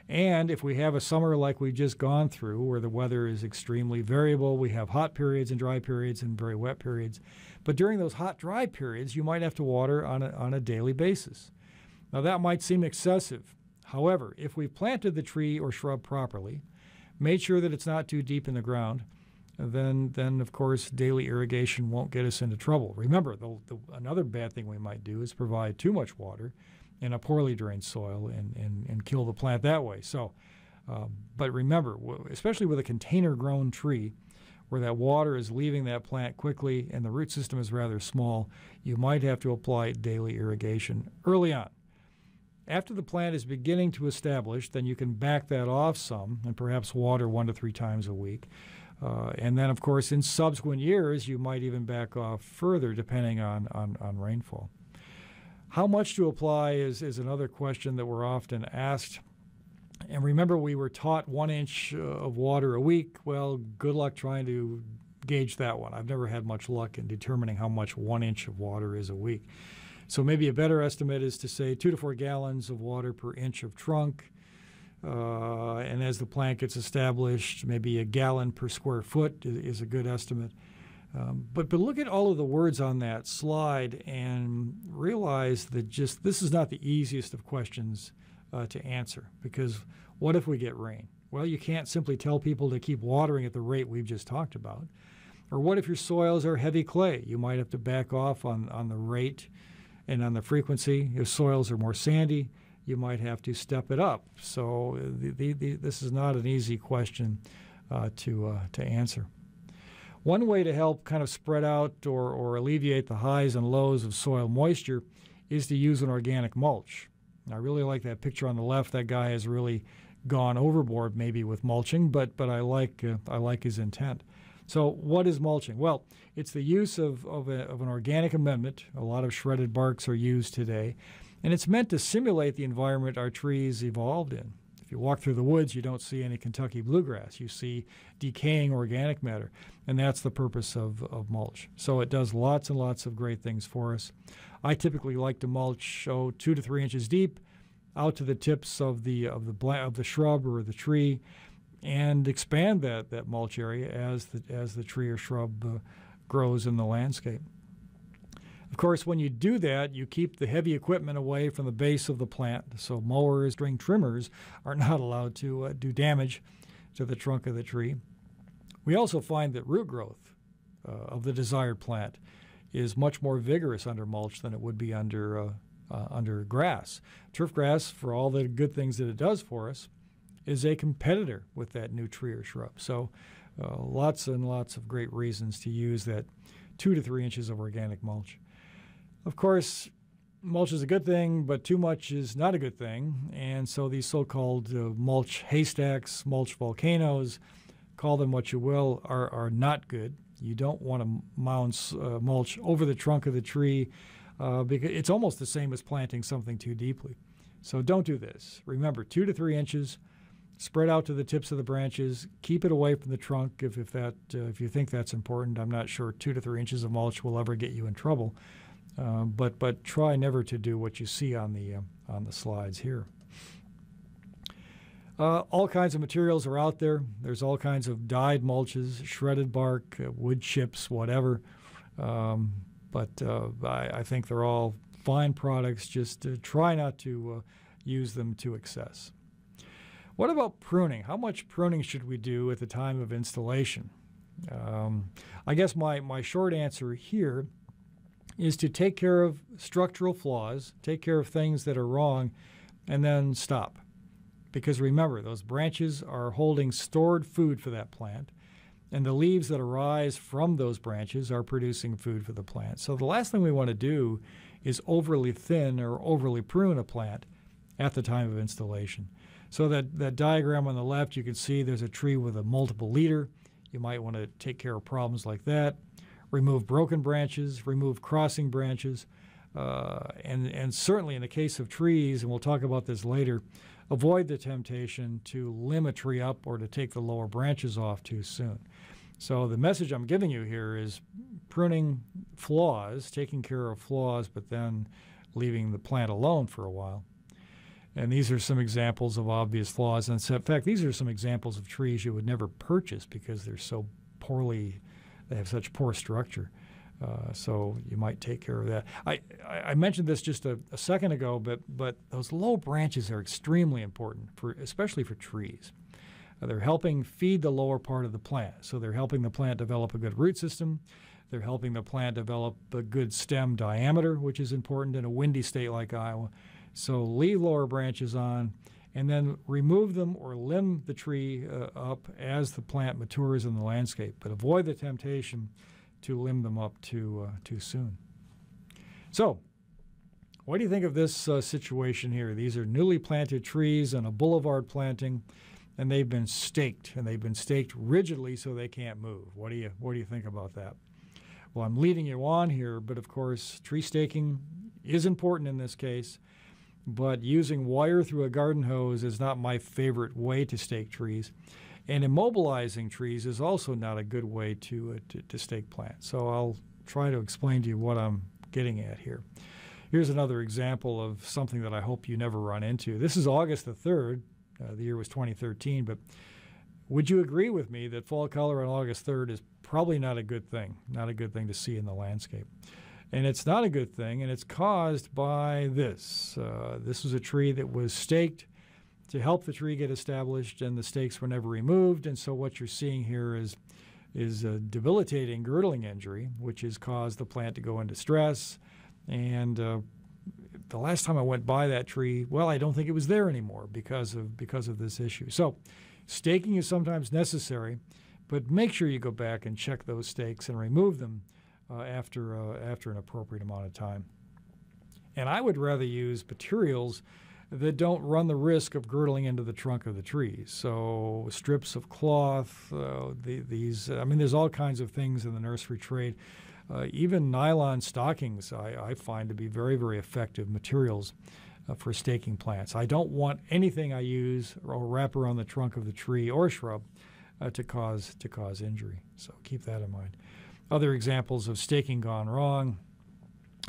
And if we have a summer like we've just gone through, where the weather is extremely variable, we have hot periods and dry periods and very wet periods. But during those hot, dry periods, you might have to water on a daily basis. Now that might seem excessive. However, if we've planted the tree or shrub properly, made sure that it's not too deep in the ground, then of course daily irrigation won't get us into trouble. Remember, another bad thing we might do is provide too much water in a poorly drained soil and kill the plant that way. So, but remember, especially with a container-grown tree, where that water is leaving that plant quickly and the root system is rather small, you might have to apply daily irrigation early on. After the plant is beginning to establish, then you can back that off some and perhaps water 1 to 3 times a week. And then, of course, in subsequent years, you might even back off further depending on rainfall. How much to apply is another question that we're often asked. And remember, we were taught 1 inch of water a week. Well, good luck trying to gauge that one. I've never had much luck in determining how much 1 inch of water is a week. So maybe a better estimate is to say 2 to 4 gallons of water per inch of trunk. And as the plant gets established, maybe a gallon per square foot is a good estimate. But look at all of the words on that slide and realize that just this is not the easiest of questions to answer, because what if we get rain? Well, you can't simply tell people to keep watering at the rate we've just talked about. Or what if your soils are heavy clay? You might have to back off on the rate and on the frequency. If soils are more sandy, you might have to step it up. So this is not an easy question to answer. One way to help kind of spread out or alleviate the highs and lows of soil moisture is to use an organic mulch. I really like that picture on the left. That guy has really gone overboard maybe with mulching, but I like his intent. So what is mulching? Well, it's the use of an organic amendment. A lot of shredded barks are used today, and it's meant to simulate the environment our trees evolved in. If you walk through the woods, you don't see any Kentucky bluegrass. You see decaying organic matter, and that's the purpose of mulch. So it does lots and lots of great things for us. I typically like to mulch 2 to 3 inches deep out to the tips of the shrub or the tree, and expand that mulch area as the tree or shrub grows in the landscape. Of course, when you do that, you keep the heavy equipment away from the base of the plant, so mowers, string trimmers are not allowed to do damage to the trunk of the tree. We also find that root growth of the desired plant is much more vigorous under mulch than it would be under grass. Turf grass, for all the good things that it does for us, is a competitor with that new tree or shrub. So lots and lots of great reasons to use that 2 to 3 inches of organic mulch. Of course, mulch is a good thing, but too much is not a good thing. And so these so-called mulch haystacks, mulch volcanoes, call them what you will, are not good. You don't want to mound mulch over the trunk of the tree because it's almost the same as planting something too deeply. So don't do this. Remember, 2 to 3 inches, spread out to the tips of the branches. Keep it away from the trunk if you think that's important. I'm not sure 2 to 3 inches of mulch will ever get you in trouble. But try never to do what you see on the slides here. All kinds of materials are out there. There's all kinds of dyed mulches, shredded bark, wood chips, whatever. But I think they're all fine products. Just try not to use them to excess. What about pruning? How much pruning should we do at the time of installation? I guess my short answer here is to take care of structural flaws, take care of things that are wrong, and then stop. Because remember, those branches are holding stored food for that plant, and the leaves that arise from those branches are producing food for the plant. So the last thing we want to do is overly thin or overly prune a plant at the time of installation. So that diagram on the left, you can see there's a tree with a multiple leader. You might want to take care of problems like that. Remove broken branches, remove crossing branches, and certainly in the case of trees, and we'll talk about this later, avoid the temptation to limb a tree up or to take the lower branches off too soon. So the message I'm giving you here is pruning flaws, taking care of flaws, but then leaving the plant alone for a while. And these are some examples of obvious flaws. And in fact, these are some examples of trees you would never purchase because they're so they have such poor structure. So you might take care of that. I mentioned this just a second ago, but those low branches are extremely important, especially for trees. They're helping feed the lower part of the plant. So they're helping the plant develop a good root system. They're helping the plant develop a good stem diameter, which is important in a windy state like Iowa. So leave lower branches on, and then remove them or limb the tree up as the plant matures in the landscape. But avoid the temptation to limb them up too soon. So, what do you think of this situation here? These are newly planted trees on a boulevard planting, and they've been staked, and they've been staked rigidly so they can't move. What do you think about that? Well, I'm leading you on here, but of course, tree staking is important in this case. But using wire through a garden hose is not my favorite way to stake trees. And immobilizing trees is also not a good way to stake plants. So I'll try to explain to you what I'm getting at here. Here's another example of something that I hope you never run into. This is August the 3rd. The year was 2013, but would you agree with me that fall color on August 3rd is probably not a good thing to see in the landscape? And it's not a good thing, and it's caused by this. This was a tree that was staked to help the tree get established, and the stakes were never removed, and so what you're seeing here is a debilitating girdling injury, which has caused the plant to go into stress. And the last time I went by that tree, well, I don't think it was there anymore because of this issue. So staking is sometimes necessary, but make sure you go back and check those stakes and remove them after an appropriate amount of time. And I would rather use materials that don't run the risk of girdling into the trunk of the tree. So strips of cloth, there's all kinds of things in the nursery trade. Even nylon stockings I find to be very, very effective materials for staking plants. I don't want anything I use or wrap around the trunk of the tree or shrub to cause injury. So keep that in mind. Other examples of staking gone wrong: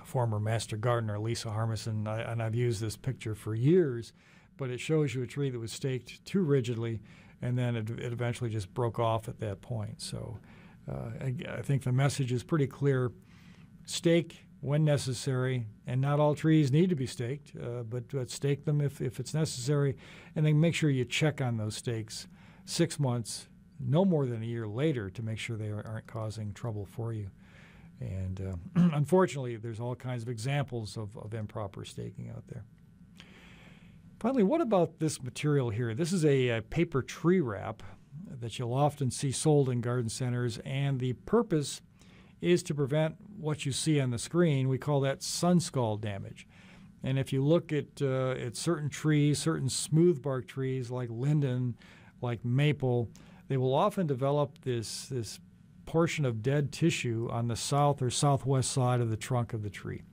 former master gardener Lisa Harmison, and I've used this picture for years, but it shows you a tree that was staked too rigidly, and then it eventually just broke off at that point. So I think the message is pretty clear. Stake when necessary, and not all trees need to be staked, but stake them if it's necessary, and then make sure you check on those stakes 6 months, no more than a year later, to make sure they aren't causing trouble for you. And unfortunately, there's all kinds of examples of improper staking out there. Finally, what about this material here? This is a paper tree wrap that you'll often see sold in garden centers, and the purpose is to prevent what you see on the screen. We call that sun scald damage. And if you look at certain trees, certain smooth bark trees like linden, like maple, they will often develop this portion of dead tissue on the south or southwest side of the trunk of the tree.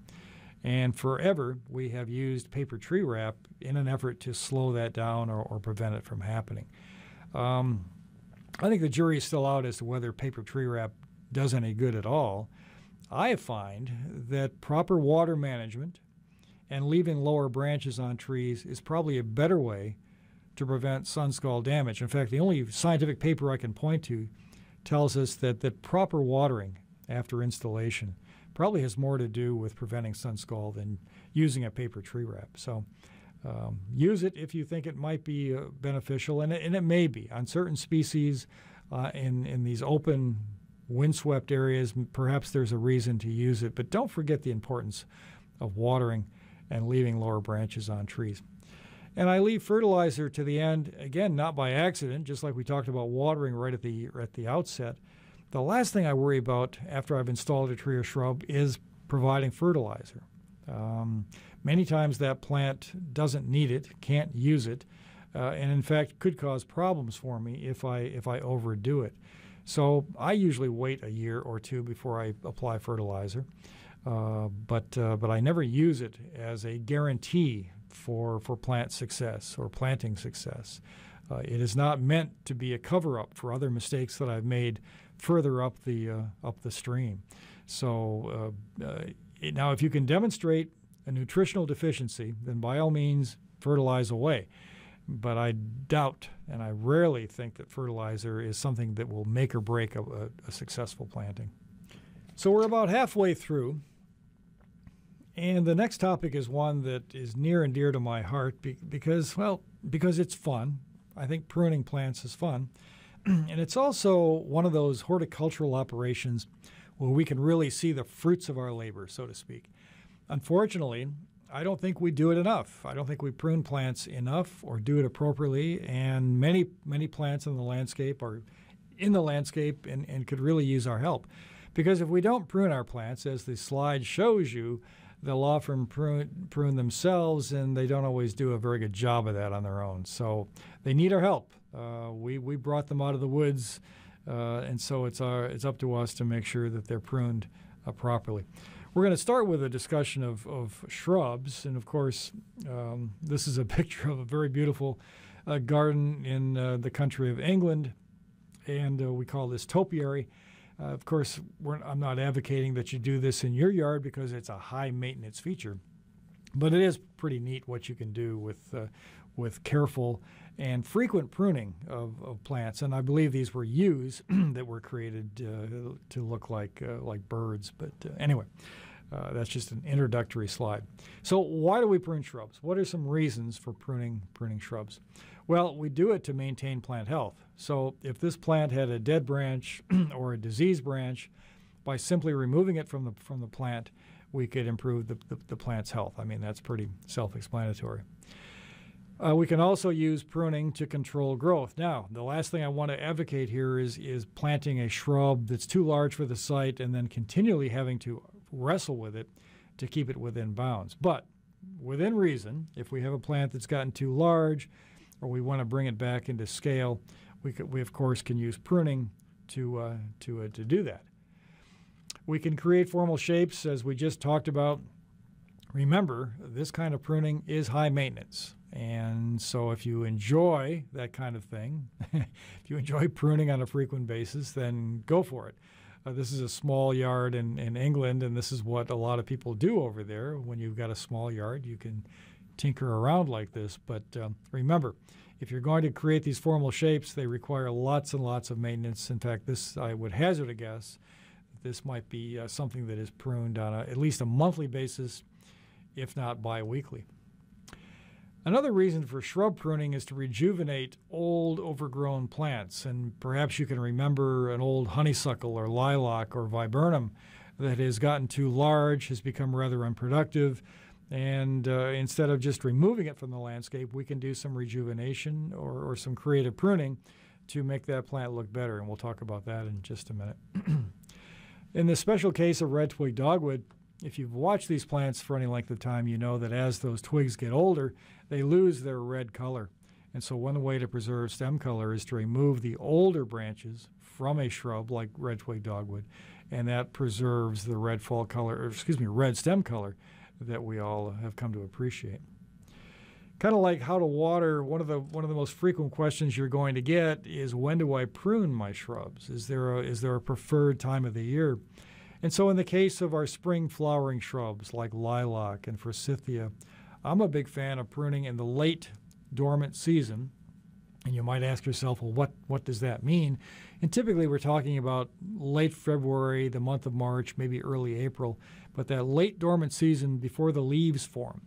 And forever, we have used paper tree wrap in an effort to slow that down or prevent it from happening. I think the jury is still out as to whether paper tree wrap does any good at all. I find that proper water management and leaving lower branches on trees is probably a better way to prevent sun scald damage. In fact, the only scientific paper I can point to tells us that proper watering after installation probably has more to do with preventing sun scald than using a paper tree wrap. So use it if you think it might be beneficial, and it may be. On certain species in these open, windswept areas, perhaps there's a reason to use it, but don't forget the importance of watering and leaving lower branches on trees. And I leave fertilizer to the end, again, not by accident, just like we talked about watering right at the outset. The last thing I worry about after I've installed a tree or shrub is providing fertilizer. Many times that plant doesn't need it, can't use it, and in fact could cause problems for me if I overdo it. So I usually wait a year or two before I apply fertilizer, but I never use it as a guarantee for plant success or planting success. It is not meant to be a cover-up for other mistakes that I've made further up the stream. So now, if you can demonstrate a nutritional deficiency, then by all means fertilize away. But I doubt, and I rarely think that fertilizer is something that will make or break a successful planting. So we're about halfway through. And the next topic is one that is near and dear to my heart because it's fun. I think pruning plants is fun. And it's also one of those horticultural operations where we can really see the fruits of our labor, so to speak. Unfortunately, I don't think we do it enough. I don't think we prune plants enough or do it appropriately. And many plants in the landscape are in the landscape and could really use our help. Because if we don't prune our plants, as the slide shows you, they'll often prune themselves, and they don't always do a very good job of that on their own. So they need our help. We brought them out of the woods, and so it's up to us to make sure that they're pruned properly. We're going to start with a discussion of shrubs, and of course, this is a picture of a very beautiful garden in the country of England, and we call this topiary. Of course, I'm not advocating that you do this in your yard because it's a high maintenance feature. But it is pretty neat what you can do with careful and frequent pruning of plants. And I believe these were yews that were created to look like birds. But anyway, that's just an introductory slide. So why do we prune shrubs? What are some reasons for pruning shrubs? Well, we do it to maintain plant health. So if this plant had a dead branch or a diseased branch, by simply removing it from the plant, we could improve the plant's health. I mean, that's pretty self-explanatory. We can also use pruning to control growth. Now, the last thing I want to advocate here is planting a shrub that's too large for the site and then continually having to wrestle with it to keep it within bounds. But within reason, if we have a plant that's gotten too large or we want to bring it back into scale, we of course can use pruning to do that. We can create formal shapes, as we just talked about. Remember, this kind of pruning is high maintenance. And so if you enjoy that kind of thing, if you enjoy pruning on a frequent basis, then go for it. This is a small yard in England, and this is what a lot of people do over there. When you've got a small yard, you can tinker around like this. But remember, if you're going to create these formal shapes, they require lots and lots of maintenance. In fact, this, I would hazard a guess, this might be something that is pruned on at least a monthly basis, if not bi-weekly. Another reason for shrub pruning is to rejuvenate old, overgrown plants. And perhaps you can remember an old honeysuckle or lilac or viburnum that has gotten too large, has become rather unproductive. And instead of just removing it from the landscape, we can do some rejuvenation or some creative pruning to make that plant look better. And we'll talk about that in just a minute. In the special case of red twig dogwood, if you've watched these plants for any length of time, you know that as those twigs get older, they lose their red color. And so one way to preserve stem color is to remove the older branches from a shrub like red twig dogwood, and that preserves the red stem color that we all have come to appreciate. Kind of like how to water, one of the most frequent questions you're going to get is, when do I prune my shrubs? Is there a preferred time of the year? And so in the case of our spring flowering shrubs like lilac and forsythia, I'm a big fan of pruning in the late dormant season. And you might ask yourself, well, what does that mean? And typically we're talking about late February, the month of March, maybe early April, but that late dormant season before the leaves form.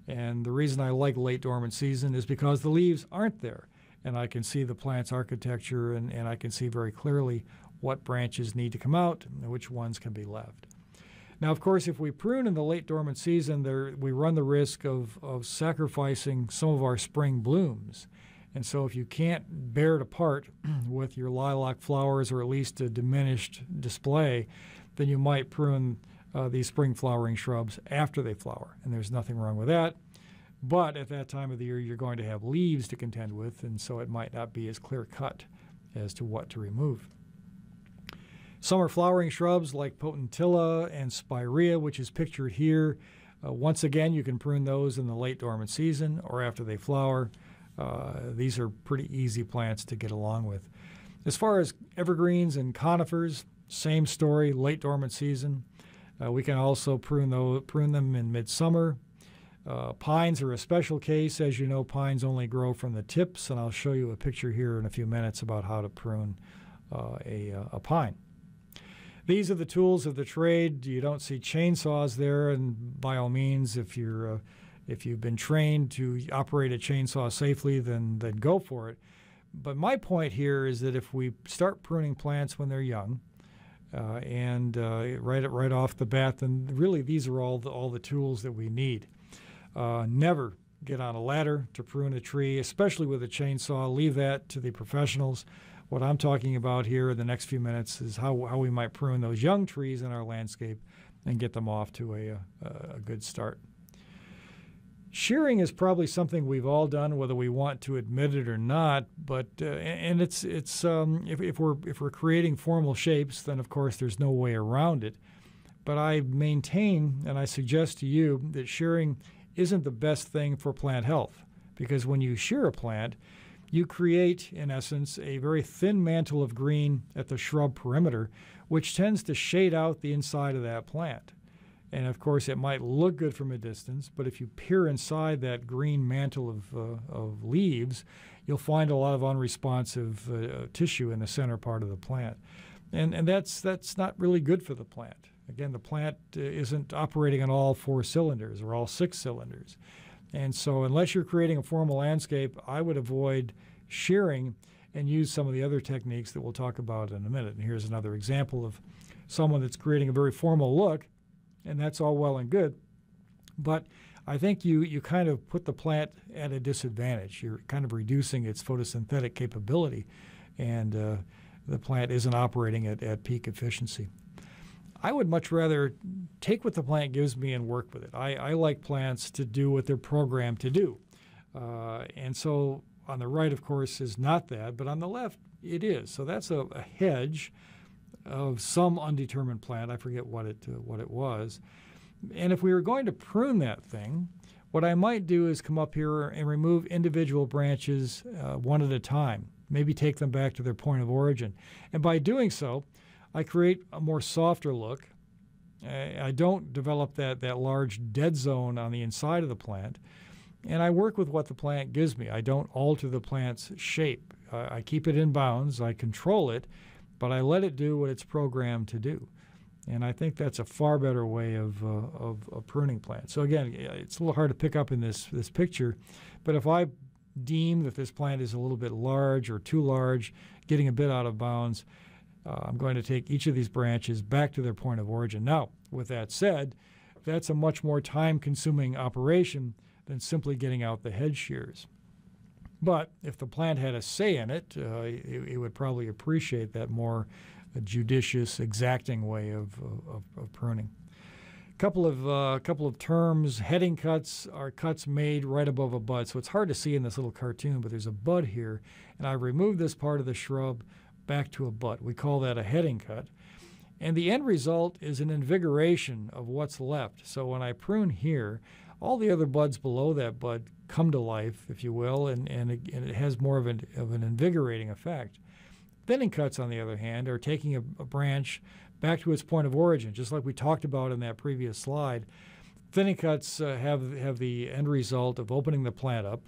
And the reason I like late dormant season is because the leaves aren't there. And I can see the plant's architecture, and I can see very clearly what branches need to come out and which ones can be left. Now, of course, if we prune in the late dormant season, we run the risk of sacrificing some of our spring blooms. And so if you can't bear it apart with your lilac flowers, or at least a diminished display, then you might prune these spring flowering shrubs after they flower. And there's nothing wrong with that. But at that time of the year, you're going to have leaves to contend with, and so it might not be as clear-cut as to what to remove. Summer flowering shrubs like potentilla and spirea, which is pictured here, once again, you can prune those in the late dormant season or after they flower. These are pretty easy plants to get along with. As far as evergreens and conifers, same story, late dormant season. We can also prune them in midsummer. Pines are a special case. As you know, pines only grow from the tips, and I'll show you a picture here in a few minutes about how to prune a pine. These are the tools of the trade. You don't see chainsaws there, and by all means, if you've been trained to operate a chainsaw safely, then go for it. But my point here is that if we start pruning plants when they're young, and right off the bat, then really these are all the tools that we need. Never get on a ladder to prune a tree, especially with a chainsaw. Leave that to the professionals. What I'm talking about here in the next few minutes is how we might prune those young trees in our landscape and get them off to a good start. Shearing is probably something we've all done, whether we want to admit it or not. But and if we're creating formal shapes, then of course there's no way around it. But I maintain and I suggest to you that shearing isn't the best thing for plant health, because when you shear a plant, you create, in essence, a very thin mantle of green at the shrub perimeter, which tends to shade out the inside of that plant. And of course, it might look good from a distance, but if you peer inside that green mantle of leaves, you'll find a lot of unresponsive tissue in the center part of the plant. And that's not really good for the plant. Again, the plant isn't operating on all 4 cylinders or all 6 cylinders. And so unless you're creating a formal landscape, I would avoid shearing and use some of the other techniques that we'll talk about in a minute. And here's another example of someone that's creating a very formal look, and that's all well and good. But I think you kind of put the plant at a disadvantage. You're kind of reducing its photosynthetic capability, and the plant isn't operating at peak efficiency. I would much rather take what the plant gives me and work with it. I like plants to do what they're programmed to do. And so on the right, of course, is not that, but on the left, it is. So that's a hedge of some undetermined plant. I forget what it was. And if we were going to prune that thing, what I might do is come up here and remove individual branches one at a time, maybe take them back to their point of origin. And by doing so, I create a more softer look. I don't develop that large dead zone on the inside of the plant. And I work with what the plant gives me. I don't alter the plant's shape. I keep it in bounds. I control it, but I let it do what it's programmed to do. And I think that's a far better way of pruning plants. So again, it's a little hard to pick up in this picture, but if I deem that this plant is a little bit large or too large, getting a bit out of bounds, I'm going to take each of these branches back to their point of origin. Now, with that said, that's a much more time-consuming operation than simply getting out the head shears. But if the plant had a say in it, it would probably appreciate that more judicious, exacting way of pruning. Couple of terms. Heading cuts are cuts made right above a bud. So it's hard to see in this little cartoon, but there's a bud here, and I removed this part of the shrub back to a bud. We call that a heading cut. And the end result is an invigoration of what's left. So when I prune here, all the other buds below that bud come to life, if you will, and it has more of an invigorating effect. Thinning cuts, on the other hand, are taking a branch back to its point of origin, just like we talked about in that previous slide. Thinning cuts have the end result of opening the plant up,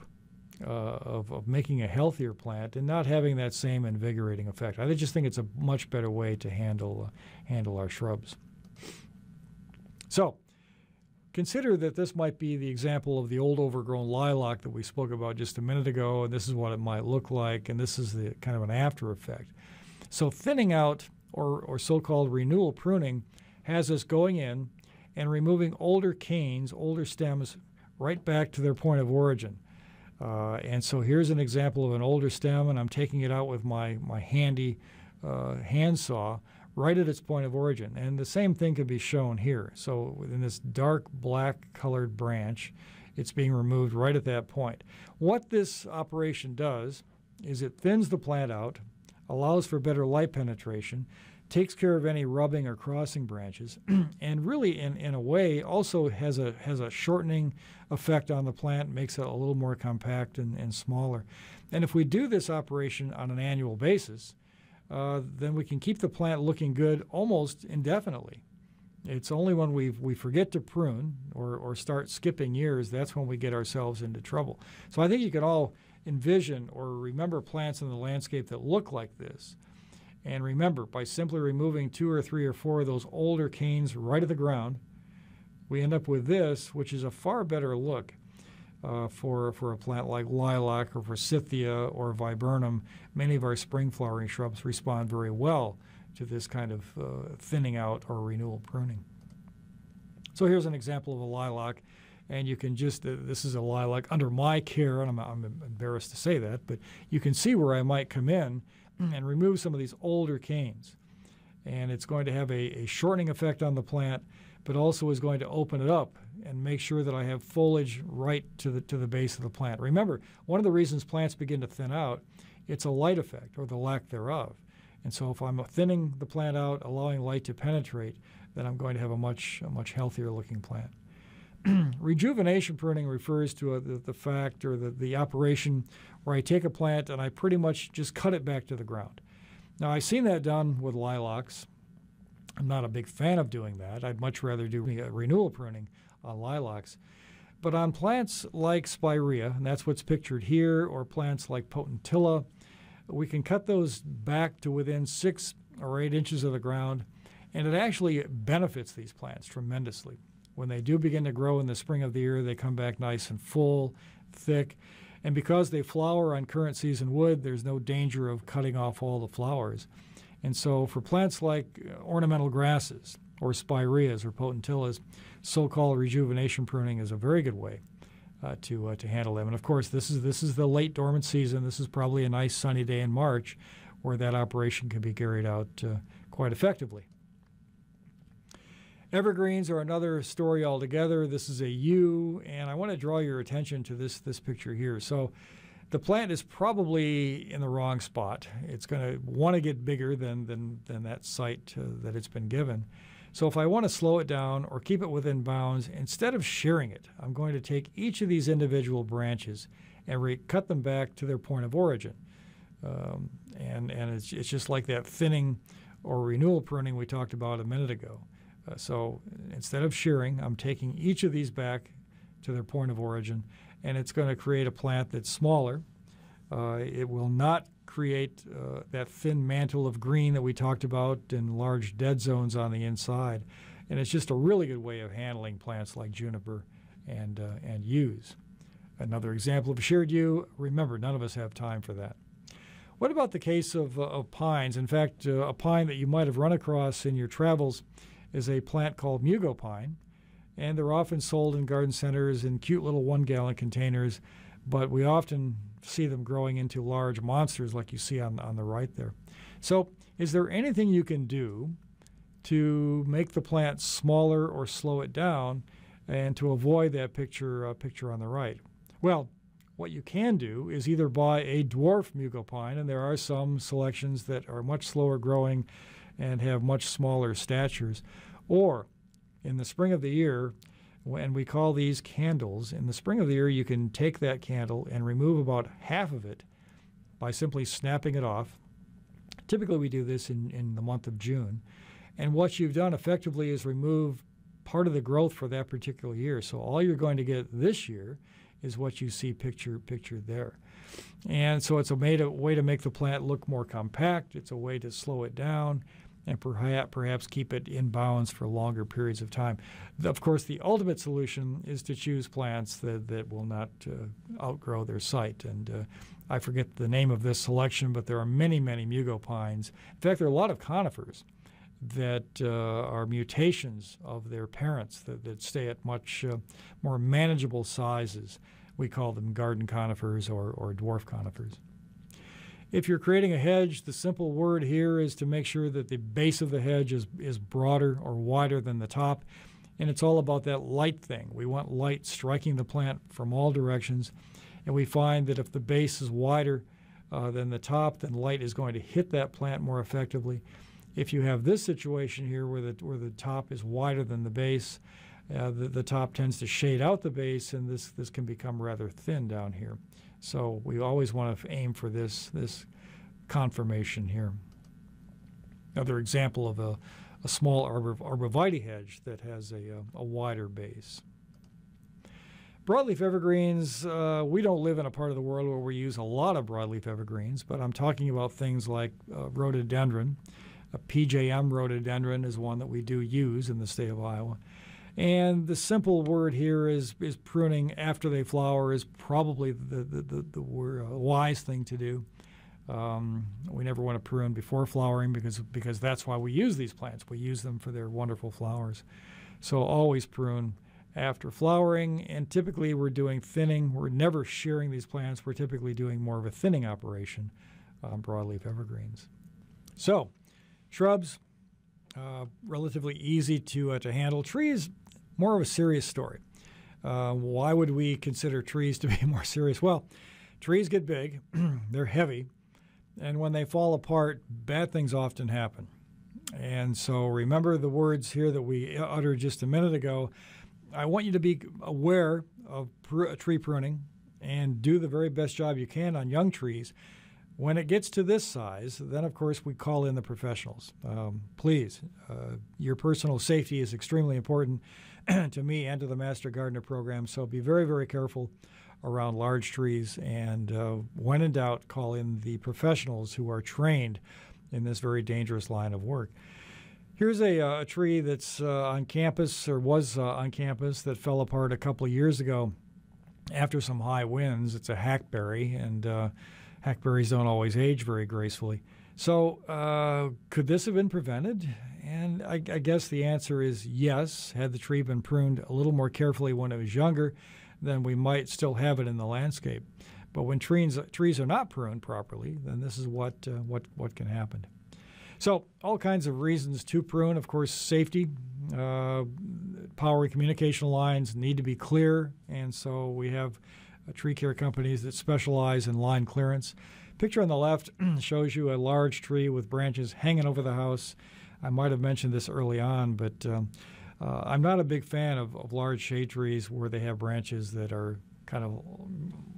of making a healthier plant, and not having that same invigorating effect. I just think it's a much better way to handle our shrubs. So, consider that this might be the example of the old overgrown lilac that we spoke about just a minute ago, and this is what it might look like, and this is the kind of an after effect. So thinning out, or so-called renewal pruning, has us going in and removing older canes, older stems, right back to their point of origin. And so here's an example of an older stem, and I'm taking it out with my handy handsaw right at its point of origin. And the same thing can be shown here. So within this dark black colored branch, it's being removed right at that point. What this operation does is it thins the plant out, allows for better light penetration, takes care of any rubbing or crossing branches, and really in a way also has a shortening effect on the plant, makes it a little more compact and smaller. And if we do this operation on an annual basis, then we can keep the plant looking good almost indefinitely. It's only when we forget to prune or start skipping years, that's when we get ourselves into trouble. So I think you can all envision or remember plants in the landscape that look like this. And remember, by simply removing 2 or 3 or 4 of those older canes right at the ground, we end up with this, which is a far better look for a plant like lilac or forsythia or viburnum. Many of our spring flowering shrubs respond very well to this kind of thinning out or renewal pruning. So here's an example of a lilac, and you can just, this is a lilac under my care, and I'm embarrassed to say that, but you can see where I might come in and remove some of these older canes. And it's going to have a shortening effect on the plant, but also is going to open it up and make sure that I have foliage right to the base of the plant. Remember, one of the reasons plants begin to thin out, it's a light effect or the lack thereof. And so if I'm thinning the plant out, allowing light to penetrate, then I'm going to have a much healthier looking plant. Rejuvenation pruning refers to the fact or the operation where I take a plant and I pretty much just cut it back to the ground. Now, I've seen that done with lilacs. I'm not a big fan of doing that. I'd much rather do renewal pruning on lilacs. But on plants like spirea, and that's what's pictured here, or plants like potentilla, we can cut those back to within 6 or 8 inches of the ground, and it actually benefits these plants tremendously. When they do begin to grow in the spring of the year, they come back nice and full, thick, and because they flower on current season wood, there's no danger of cutting off all the flowers. And so for plants like ornamental grasses or spireas or potentillas, so-called rejuvenation pruning is a very good way to handle them. And of course, this is the late dormant season. This is probably a nice sunny day in March where that operation can be carried out quite effectively. Evergreens are another story altogether. This is a yew, and I want to draw your attention to this picture here. So the plant is probably in the wrong spot. It's going to want to get bigger than that site that it's been given. So if I want to slow it down or keep it within bounds, instead of shearing it, I'm going to take each of these individual branches and cut them back to their point of origin. And it's just like that thinning or renewal pruning we talked about a minute ago. So instead of shearing, I'm taking each of these back to their point of origin, and it's going to create a plant that's smaller. It will not create that thin mantle of green that we talked about in large dead zones on the inside. And it's just a really good way of handling plants like juniper and yews. Another example of a sheared yew, remember, none of us have time for that. What about the case of pines? In fact, a pine that you might have run across in your travels is a plant called mugo pine, and they're often sold in garden centers in cute little 1-gallon containers, but we often see them growing into large monsters like you see on the right there. So is there anything you can do to make the plant smaller or slow it down and to avoid that picture on the right? Well, what you can do is either buy a dwarf mugo pine, and there are some selections that are much slower growing and have much smaller statures, or in the spring of the year, and we call these candles, in the spring of the year you can take that candle and remove about half of it by simply snapping it off. Typically we do this in the month of June, and what you've done effectively is remove part of the growth for that particular year. So all you're going to get this year is what you see pictured there. And so it's a way to make the plant look more compact. It's a way to slow it down and perhaps keep it in bounds for longer periods of time. Of course, the ultimate solution is to choose plants that will not outgrow their site. And I forget the name of this selection, but there are many, many mugo pines. In fact, there are a lot of conifers that are mutations of their parents that stay at much more manageable sizes. We call them garden conifers or dwarf conifers. If you're creating a hedge, the simple word here is to make sure that the base of the hedge is broader or wider than the top. And it's all about that light thing. We want light striking the plant from all directions. And we find that if the base is wider than the top, then light is going to hit that plant more effectively. If you have this situation here where the top is wider than the base, the top tends to shade out the base, and this can become rather thin down here. So we always want to aim for this conformation here. Another example of a small arborvitae hedge that has a wider base. Broadleaf evergreens, we don't live in a part of the world where we use a lot of broadleaf evergreens, but I'm talking about things like rhododendron. A PJM rhododendron is one that we do use in the state of Iowa. And the simple word here is pruning after they flower is probably the wise thing to do. We never want to prune before flowering because that's why we use these plants. We use them for their wonderful flowers. So always prune after flowering, and typically we're doing thinning. We're never shearing these plants. We're typically doing more of a thinning operation on broadleaf evergreens. So shrubs, relatively easy to handle. Trees, more of a serious story. Why would we consider trees to be more serious? Well, trees get big, they're heavy, and when they fall apart, bad things often happen. And so remember the words here that we uttered just a minute ago. I want you to be aware of tree pruning and do the very best job you can on young trees. When it gets to this size, then of course we call in the professionals. Please, your personal safety is extremely important to me and to the Master Gardener program, so be very, very careful around large trees, and when in doubt, call in the professionals who are trained in this very dangerous line of work. Here's a tree that's on campus, or was on campus, that fell apart a couple of years ago after some high winds. It's a hackberry, and hackberries don't always age very gracefully. So could this have been prevented? And I guess the answer is yes. Had the tree been pruned a little more carefully when it was younger, then we might still have it in the landscape. But when trees are not pruned properly, then this is what can happen. So all kinds of reasons to prune. Of course, safety. Power and communication lines need to be clear, and so we have tree care companies that specialize in line clearance. Picture on the left shows you a large tree with branches hanging over the house. I might have mentioned this early on, but I'm not a big fan of large shade trees where they have branches that are kind of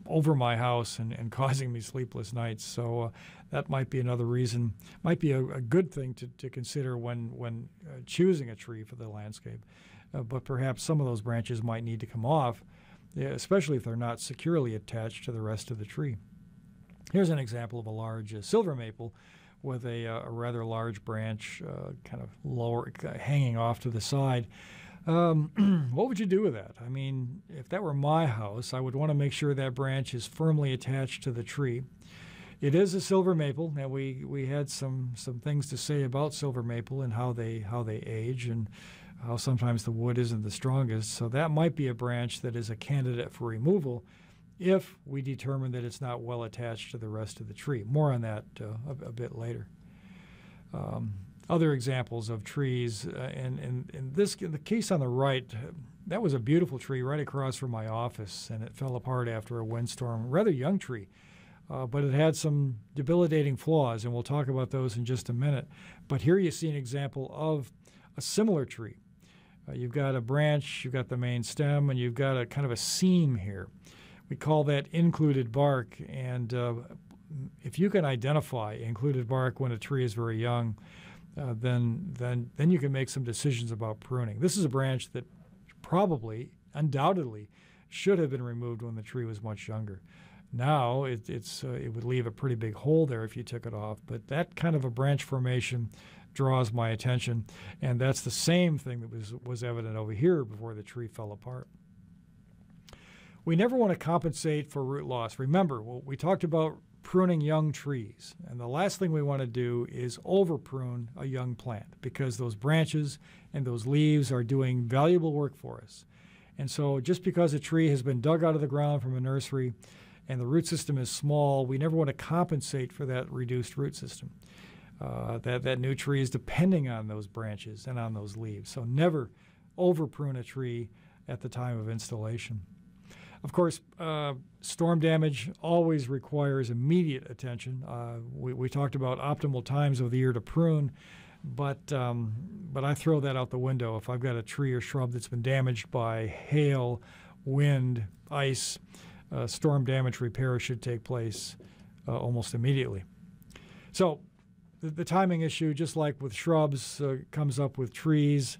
over my house and causing me sleepless nights. So that might be another reason, might be a good thing to consider when choosing a tree for the landscape. But perhaps some of those branches might need to come off, especially if they're not securely attached to the rest of the tree. Here's an example of a large silver maple with a rather large branch kind of lower, hanging off to the side. What would you do with that? I mean, if that were my house, I would want to make sure that branch is firmly attached to the tree. It is a silver maple, and we had some things to say about silver maple and how they age, and how sometimes the wood isn't the strongest. So that might be a branch that is a candidate for removal if we determine that it's not well attached to the rest of the tree. More on that a bit later. Other examples of trees, in the case on the right, that was a beautiful tree right across from my office, and it fell apart after a windstorm. Rather young tree, but it had some debilitating flaws, and we'll talk about those in just a minute. But here you see an example of a similar tree. You've got a branch, you've got the main stem, and you've got a kind of a seam here. We call that included bark, and if you can identify included bark when a tree is very young, then you can make some decisions about pruning. This is a branch that probably, undoubtedly, should have been removed when the tree was much younger. Now it would leave a pretty big hole there if you took it off, but that kind of a branch formation draws my attention, and that's the same thing that was evident over here before the tree fell apart. We never want to compensate for root loss. Remember, we talked about pruning young trees, and the last thing we want to do is over prune a young plant, because those branches and those leaves are doing valuable work for us. And so just because a tree has been dug out of the ground from a nursery and the root system is small, we never want to compensate for that reduced root system. That new tree is depending on those branches and on those leaves. So never over prune a tree at the time of installation. Of course, storm damage always requires immediate attention. We talked about optimal times of the year to prune, but I throw that out the window. If I've got a tree or shrub that's been damaged by hail, wind, ice, storm damage repair should take place almost immediately. So the timing issue, just like with shrubs, comes up with trees.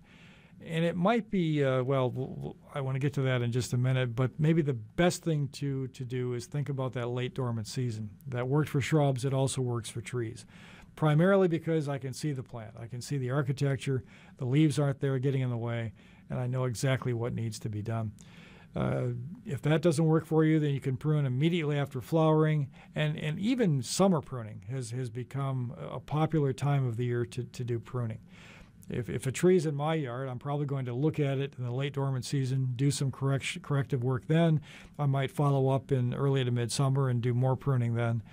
And it might be, well, I want to get to that in just a minute, but maybe the best thing to do is think about that late dormant season. That worked for shrubs, it also works for trees. Primarily because I can see the plant. I can see the architecture, the leaves aren't there getting in the way, and I know exactly what needs to be done. If that doesn't work for you, then you can prune immediately after flowering, and even summer pruning has become a popular time of the year to do pruning. If a tree's in my yard, I'm probably going to look at it in the late dormant season, do some corrective work then. I might follow up in early to midsummer and do more pruning then.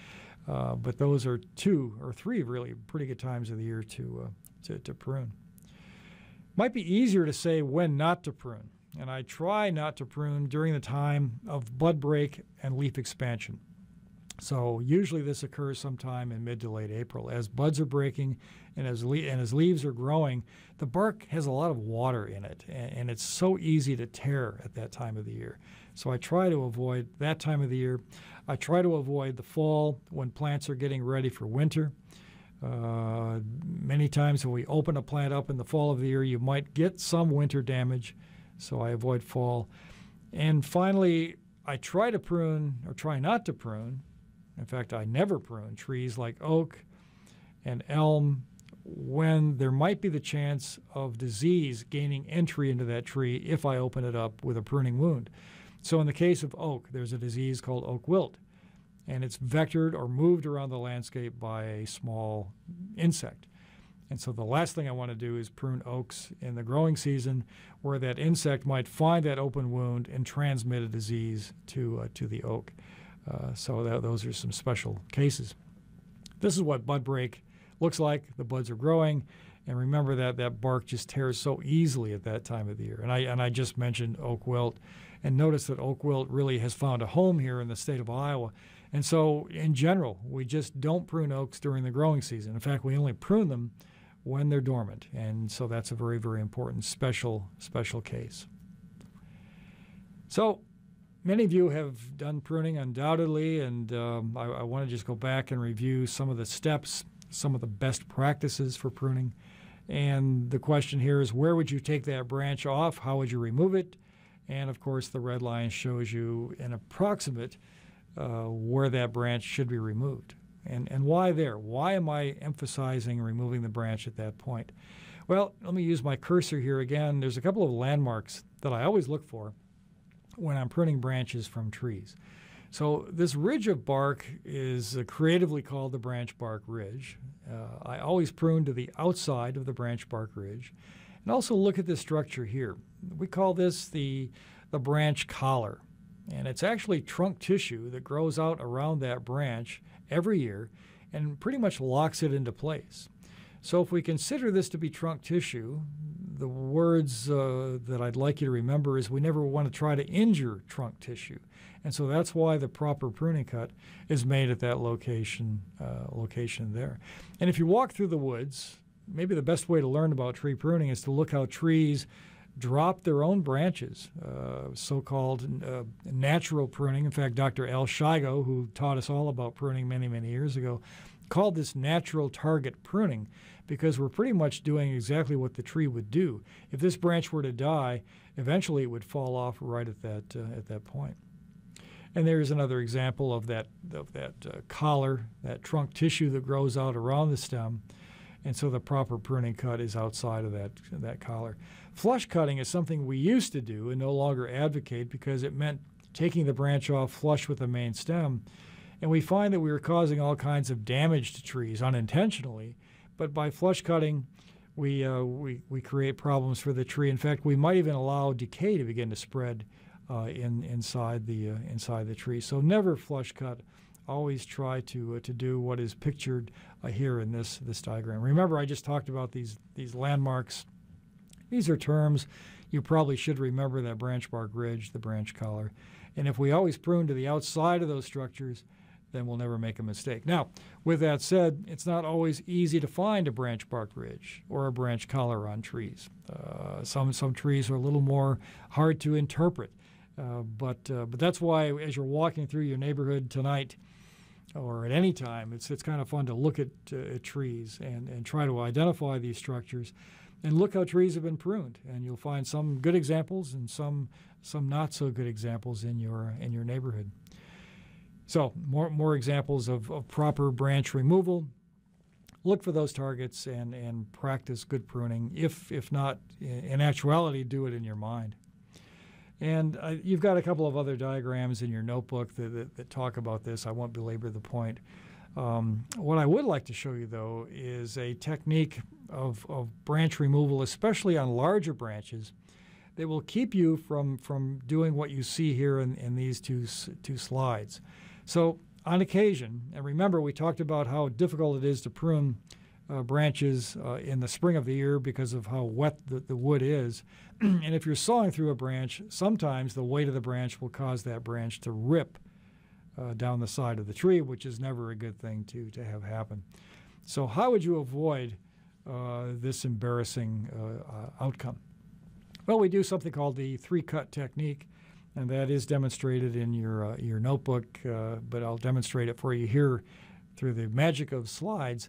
But those are 2 or 3 really pretty good times of the year to prune. Might be easier to say when not to prune, and I try not to prune during the time of bud break and leaf expansion. So usually this occurs sometime in mid to late April. As buds are breaking and as leaves are growing, the bark has a lot of water in it, and it's so easy to tear at that time of the year. So I try to avoid that time of the year. I try to avoid the fall when plants are getting ready for winter. Many times when we open a plant up in the fall of the year, you might get some winter damage, so I avoid fall. And finally, I try to prune, or try not to prune. In fact, I never prune trees like oak and elm when there might be the chance of disease gaining entry into that tree if I open it up with a pruning wound. So in the case of oak, there's a disease called oak wilt, and it's vectored or moved around the landscape by a small insect. And so the last thing I want to do is prune oaks in the growing season where that insect might find that open wound and transmit a disease to the oak. Those are some special cases. This is what bud break looks like. The buds are growing, and remember that bark just tears so easily at that time of the year. And I just mentioned oak wilt, and notice that oak wilt really has found a home here in the state of Iowa. And so in general, we just don't prune oaks during the growing season. In fact, we only prune them when they're dormant, and so that's a very, very important special case. So many of you have done pruning undoubtedly, and I want to just go back and review some of the steps, some of the best practices for pruning. And the question here is, where would you take that branch off? How would you remove it? And of course, the red line shows you an approximate where that branch should be removed. And why there? Why am I emphasizing removing the branch at that point? Well, let me use my cursor here again. There's a couple of landmarks that I always look for when I'm pruning branches from trees. So this ridge of bark is creatively called the branch bark ridge. I always prune to the outside of the branch bark ridge. And also look at this structure here. We call this the branch collar. And it's actually trunk tissue that grows out around that branch every year and pretty much locks it into place. So if we consider this to be trunk tissue, the words that I'd like you to remember is we never want to try to injure trunk tissue. And so that's why the proper pruning cut is made at that location there. And if you walk through the woods, maybe the best way to learn about tree pruning is to look how trees drop their own branches, so-called natural pruning. In fact, Dr. Al Shigo, who taught us all about pruning many, many years ago, called this natural target pruning because we're pretty much doing exactly what the tree would do. If this branch were to die, eventually it would fall off right at that point. And there's another example of that collar, that trunk tissue that grows out around the stem. And so the proper pruning cut is outside of that collar. Flush cutting is something we used to do and no longer advocate because it meant taking the branch off flush with the main stem. And we find that we were causing all kinds of damage to trees unintentionally. But by flush cutting, we create problems for the tree. In fact, we might even allow decay to begin to spread inside the tree. So never flush cut. Always try to do what is pictured here in this diagram. Remember, I just talked about these landmarks. These are terms you probably should remember: that branch bark ridge, the branch collar. And if we always prune to the outside of those structures, then we'll never make a mistake. Now, with that said, it's not always easy to find a branch bark ridge or a branch collar on trees. Some trees are a little more hard to interpret. But that's why, as you're walking through your neighborhood tonight, or at any time, it's kind of fun to look at trees and try to identify these structures, and look how trees have been pruned. And you'll find some good examples and some not so good examples in your neighborhood. So more examples of proper branch removal. Look for those targets and practice good pruning. If not, in actuality, do it in your mind. And you've got a couple of other diagrams in your notebook that talk about this. I won't belabor the point. What I would like to show you, though, is a technique of branch removal, especially on larger branches, that will keep you from doing what you see here in these two slides. So on occasion, and remember we talked about how difficult it is to prune branches in the spring of the year because of how wet the wood is. And if you're sawing through a branch, sometimes the weight of the branch will cause that branch to rip down the side of the tree, which is never a good thing to have happen. So how would you avoid this embarrassing outcome? Well, we do something called the 3-cut technique, and that is demonstrated in your notebook, but I'll demonstrate it for you here through the magic of slides.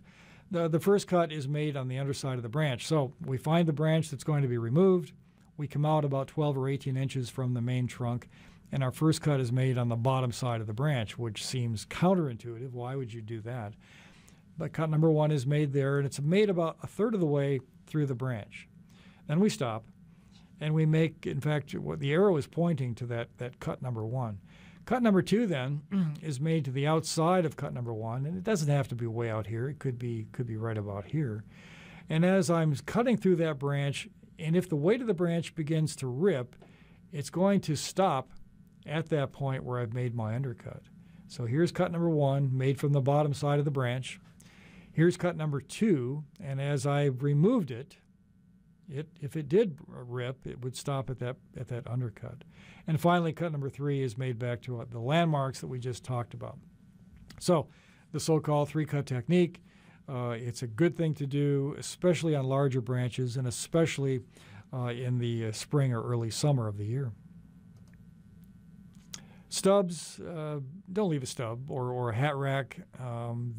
The first cut is made on the underside of the branch. So we find the branch that's going to be removed. We come out about 12 or 18 inches from the main trunk, and our first cut is made on the bottom side of the branch, which seems counterintuitive. Why would you do that? But cut number 1 is made there, and it's made about a third of the way through the branch. Then we stop, and we make, in fact, what the arrow is pointing to that cut number 1. Cut number 2 then is made to the outside of cut number 1, and it doesn't have to be way out here. It could be right about here. And as I'm cutting through that branch, and if the weight of the branch begins to rip, it's going to stop at that point where I've made my undercut. So here's cut number 1, made from the bottom side of the branch. Here's cut number 2, and as I removed it, if it did rip, it would stop at that undercut. And finally, cut number 3 is made back to the landmarks that we just talked about. So the so-called 3-cut technique, it's a good thing to do, especially on larger branches and especially in the spring or early summer of the year. Stubs, don't leave a stub or a hat rack.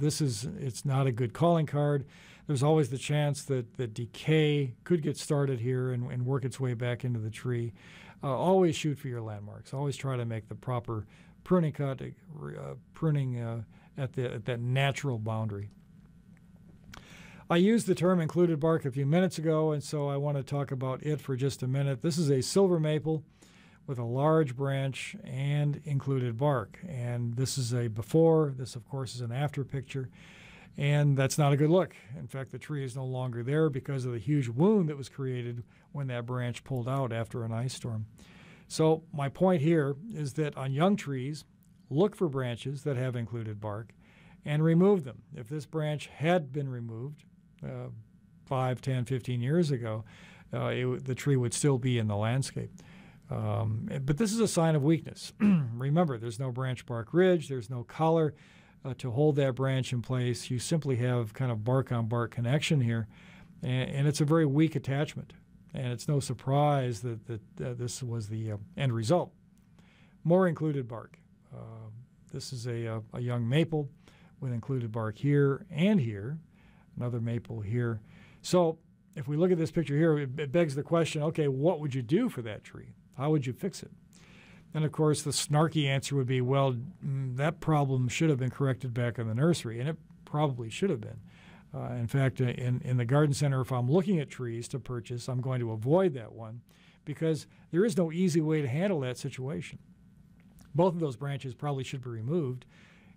It's not a good calling card. There's always the chance that decay could get started here and work its way back into the tree. Always shoot for your landmarks. Always try to make the proper pruning cut, pruning at that natural boundary. I used the term included bark a few minutes ago, and so I want to talk about it for just a minute. This is a silver maple with a large branch and included bark. And this is a before. This, of course, is an after picture. And that's not a good look. In fact, the tree is no longer there because of the huge wound that was created when that branch pulled out after an ice storm. So my point here is that on young trees, look for branches that have included bark and remove them. If this branch had been removed 5, 10, 15 years ago, the tree would still be in the landscape. But this is a sign of weakness. Remember, there's no branch bark ridge, there's no collar to hold that branch in place. You simply have kind of bark on bark connection here, and it's a very weak attachment. And it's no surprise that this was the end result. More included bark. This is a young maple with included bark here and here, another maple here. So if we look at this picture here, it begs the question, okay, what would you do for that tree? How would you fix it? And of course, the snarky answer would be, well, that problem should have been corrected back in the nursery, and it probably should have been. In fact, in the garden center, if I'm looking at trees to purchase, I'm going to avoid that one because there is no easy way to handle that situation. Both of those branches probably should be removed,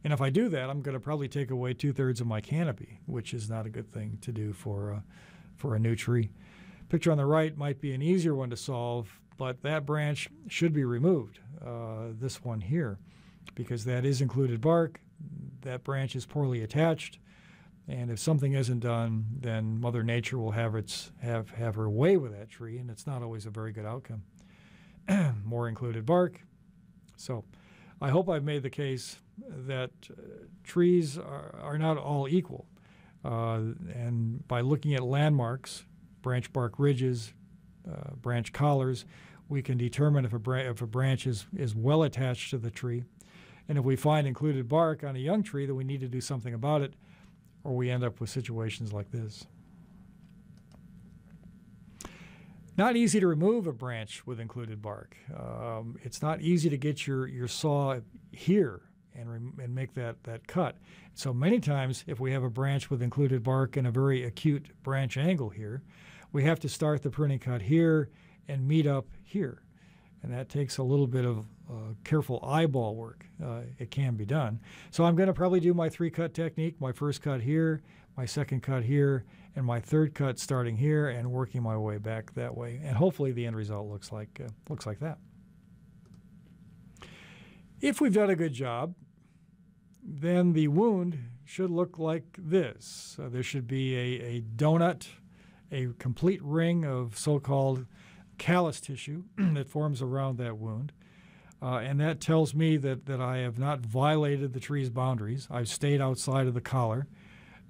and if I do that, I'm going to probably take away 2/3 of my canopy, which is not a good thing to do for a new tree. Picture on the right might be an easier one to solve, but that branch should be removed, this one here, because that is included bark. That branch is poorly attached, and if something isn't done, then Mother Nature will have her way with that tree, and it's not always a very good outcome. More included bark. So I hope I've made the case that trees are not all equal, and by looking at landmarks, branch bark ridges, branch collars, we can determine if a branch is well attached to the tree. And if we find included bark on a young tree, then we need to do something about it, or we end up with situations like this. Not easy to remove a branch with included bark. It's not easy to get your saw here and make that cut. So many times, if we have a branch with included bark and a very acute branch angle here, we have to start the pruning cut here and meet up here. And that takes a little bit of careful eyeball work. It can be done. So I'm going to probably do my 3-cut technique, my first cut here, my second cut here, and my third cut starting here and working my way back that way. And hopefully the end result looks like that. If we've done a good job, then the wound should look like this. There should be a donut, a complete ring of so-called callus tissue that forms around that wound. And that tells me that I have not violated the tree's boundaries. I've stayed outside of the collar,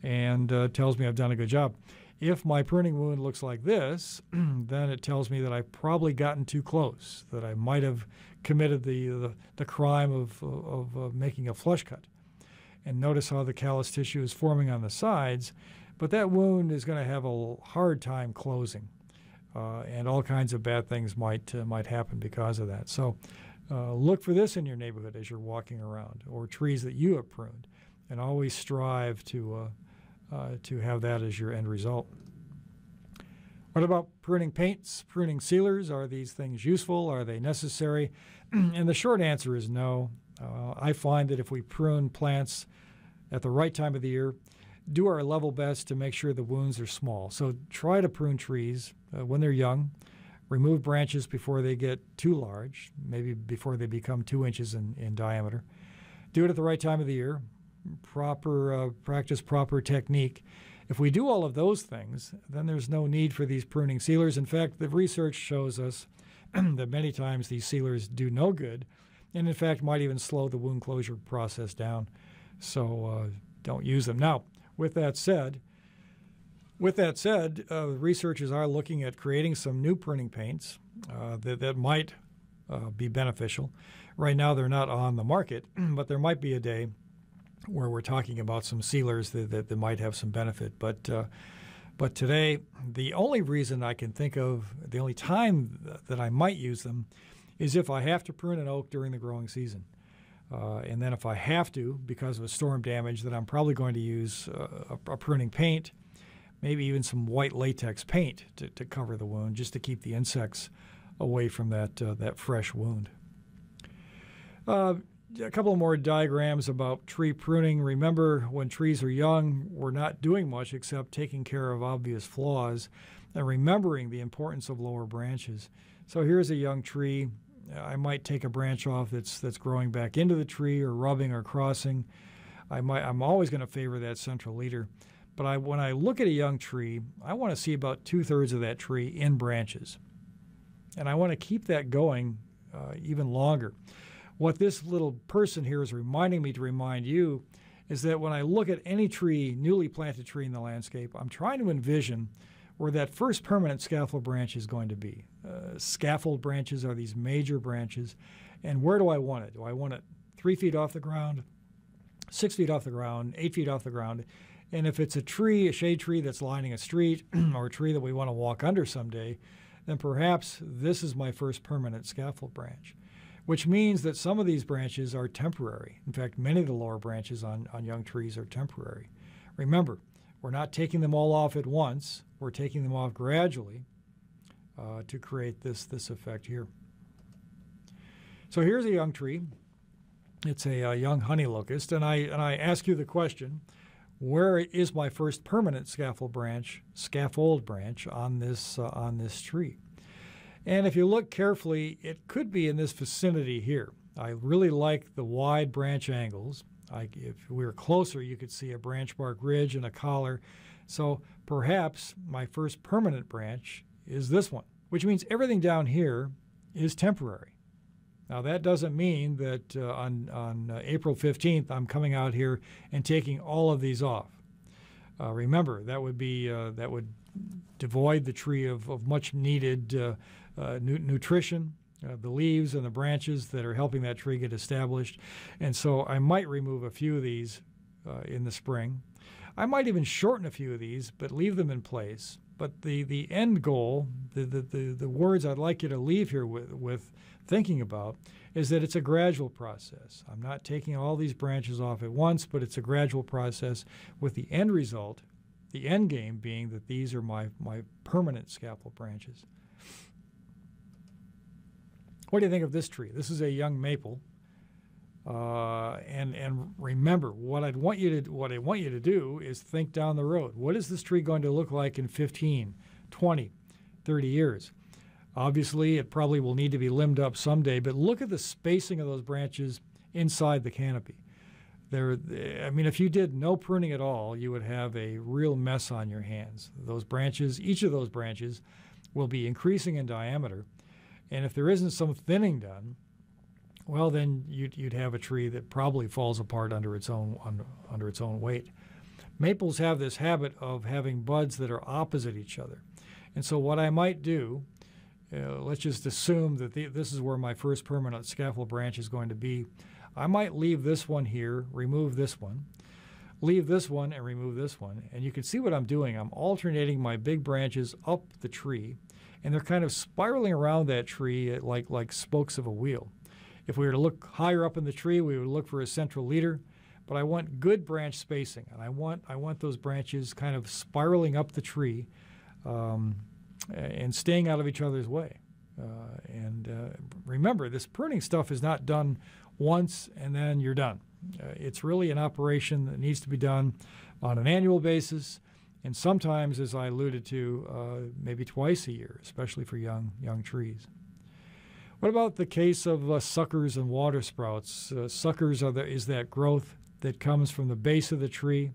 and tells me I've done a good job. If my pruning wound looks like this, then it tells me that I've probably gotten too close, that I might have committed the crime of making a flush cut. And notice how the callus tissue is forming on the sides, but that wound is going to have a hard time closing, and all kinds of bad things might happen because of that. So look for this in your neighborhood as you're walking around, or trees that you have pruned, and always strive to have that as your end result. What about pruning paints, pruning sealers? Are these things useful? Are they necessary? And the short answer is no. I find that if we prune plants at the right time of the year, do our level best to make sure the wounds are small. So try to prune trees when they're young. Remove branches before they get too large, maybe before they become 2 inches in diameter. Do it at the right time of the year. Practice proper technique. If we do all of those things, then there's no need for these pruning sealers. In fact, the research shows us that many times these sealers do no good, and in fact might even slow the wound closure process down. So don't use them. Now, with that said, researchers are looking at creating some new pruning paints that might be beneficial. Right now, they're not on the market, but there might be a day where we're talking about some sealers that might have some benefit. But today, the only reason I can think of, the only time that I might use them, is if I have to prune an oak during the growing season. And then if I have to, because of a storm damage, then I'm probably going to use a pruning paint, maybe even some white latex paint to cover the wound, just to keep the insects away from that fresh wound. A couple more diagrams about tree pruning. Remember, when trees are young, we're not doing much except taking care of obvious flaws and remembering the importance of lower branches. So here's a young tree. I might take a branch off that's growing back into the tree, or rubbing or crossing. I'm always going to favor that central leader. But when I look at a young tree, I want to see about 2/3 of that tree in branches. And I want to keep that going even longer. What this little person here is reminding me to remind you is that when I look at any tree, newly planted tree in the landscape, I'm trying to envision where that first permanent scaffold branch is going to be. Scaffold branches are these major branches. And where do I want it? Do I want it 3 feet off the ground, 6 feet off the ground, 8 feet off the ground? And if it's a tree, a shade tree that's lining a street, or a tree that we want to walk under someday, then perhaps this is my first permanent scaffold branch, which means that some of these branches are temporary. In fact, many of the lower branches on young trees are temporary. Remember, we're not taking them all off at once. We're taking them off gradually to create this effect here. So here's a young tree. It's a young honey locust, and I ask you the question, where is my first permanent scaffold branch on this tree? And if you look carefully, it could be in this vicinity here. I really like the wide branch angles. If we were closer, you could see a branch bark ridge and a collar. So perhaps my first permanent branch is this one, which means everything down here is temporary. Now, that doesn't mean that on April 15th, I'm coming out here and taking all of these off. Remember, that would devoid the tree of much needed nutrition, the leaves and the branches that are helping that tree get established. And so I might remove a few of these in the spring. I might even shorten a few of these, but leave them in place. But the end goal, the words I'd like you to leave here with thinking about, is that it's a gradual process. I'm not taking all these branches off at once, but it's a gradual process with the end result, the end game being that these are my permanent scaffold branches. What do you think of this tree? This is a young maple. And remember, what I want you to do is think down the road. What is this tree going to look like in 15, 20, 30 years? Obviously, it probably will need to be limbed up someday, but look at the spacing of those branches inside the canopy. If you did no pruning at all, you would have a real mess on your hands. Those branches, each of those branches, will be increasing in diameter. And if there isn't some thinning done, well, then you'd have a tree that probably falls apart under its own weight. Maples have this habit of having buds that are opposite each other. And so what I might do, let's just assume that this is where my first permanent scaffold branch is going to be. I might leave this one here, remove this one, leave this one and remove this one. And you can see what I'm doing. I'm alternating my big branches up the tree, and they're kind of spiraling around that tree like spokes of a wheel. If we were to look higher up in the tree, we would look for a central leader, but I want good branch spacing, and I want those branches kind of spiraling up the tree and staying out of each other's way. Remember, this pruning stuff is not done once and then you're done. It's really an operation that needs to be done on an annual basis, and sometimes, as I alluded to, maybe twice a year, especially for young trees. What about the case of suckers and water sprouts? Suckers is that growth that comes from the base of the tree.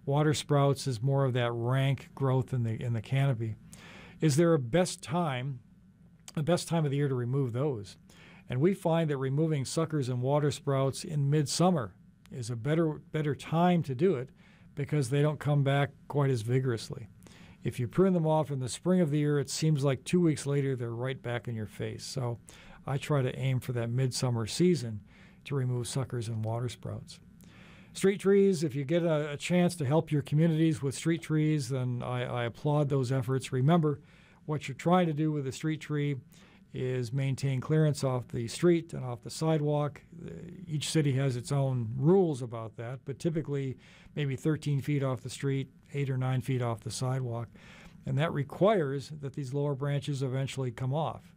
Water sprouts is more of that rank growth in the canopy. Is there a best time of the year to remove those? And we find that removing suckers and water sprouts in midsummer is a better time to do it, because they don't come back quite as vigorously. If you prune them off in the spring of the year, it seems like 2 weeks later they're right back in your face. So I try to aim for that midsummer season to remove suckers and water sprouts. Street trees, if you get a chance to help your communities with street trees, then I applaud those efforts. Remember, what you're trying to do with a street tree is maintain clearance off the street and off the sidewalk. Each city has its own rules about that, but typically maybe 13 feet off the street, 8 or 9 feet off the sidewalk. And that requires that these lower branches eventually come off.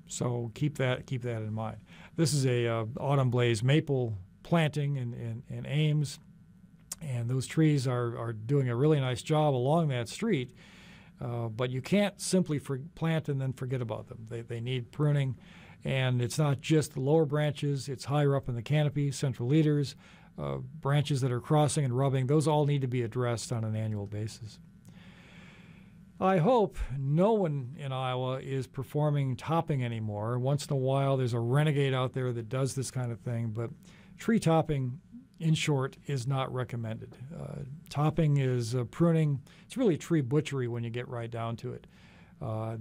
So keep that in mind. This is a autumn blaze maple planting in Ames, and those trees are doing a really nice job along that street. But you can't simply plant and then forget about them. They need pruning, and it's not just the lower branches. It's higher up in the canopy, central leaders, branches that are crossing and rubbing. Those all need to be addressed on an annual basis. I hope no one in Iowa is performing topping anymore. Once in a while, there's a renegade out there that does this kind of thing, but tree topping, in short, is not recommended. Topping is pruning. It's really tree butchery when you get right down to it.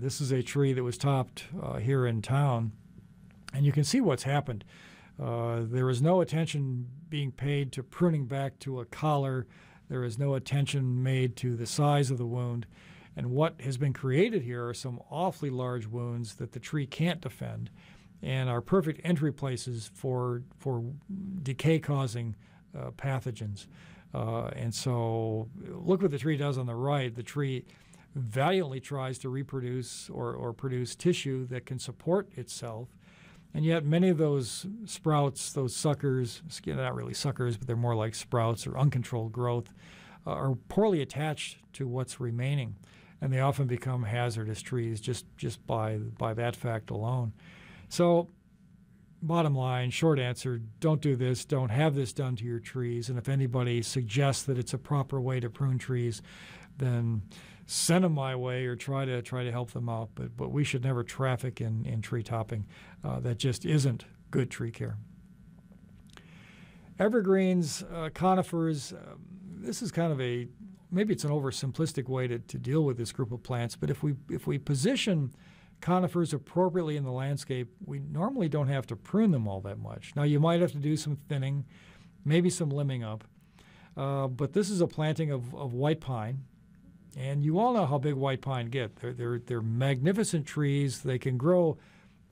This is a tree that was topped here in town, and you can see what's happened. There is no attention being paid to pruning back to a collar. There is no attention made to the size of the wound. And what has been created here are some awfully large wounds that the tree can't defend and are perfect entry places for decay-causing pathogens. And so look what the tree does on the right. The tree valiantly tries to reproduce or produce tissue that can support itself. And yet many of those sprouts, those suckers, not really suckers, but they're more like sprouts or uncontrolled growth, are poorly attached to what's remaining. And they often become hazardous trees just by that fact alone. So bottom line, short answer, don't do this. Don't have this done to your trees. And if anybody suggests that it's a proper way to prune trees, then send them my way or try to help them out. But we should never traffic in tree topping. That just isn't good tree care. Evergreens, conifers, this is kind of maybe it's an oversimplistic way to deal with this group of plants, but if we position conifers appropriately in the landscape, we normally don't have to prune them all that much. Now, you might have to do some thinning, maybe some limbing up, but this is a planting of white pine, and you all know how big white pine get. They're magnificent trees. They can grow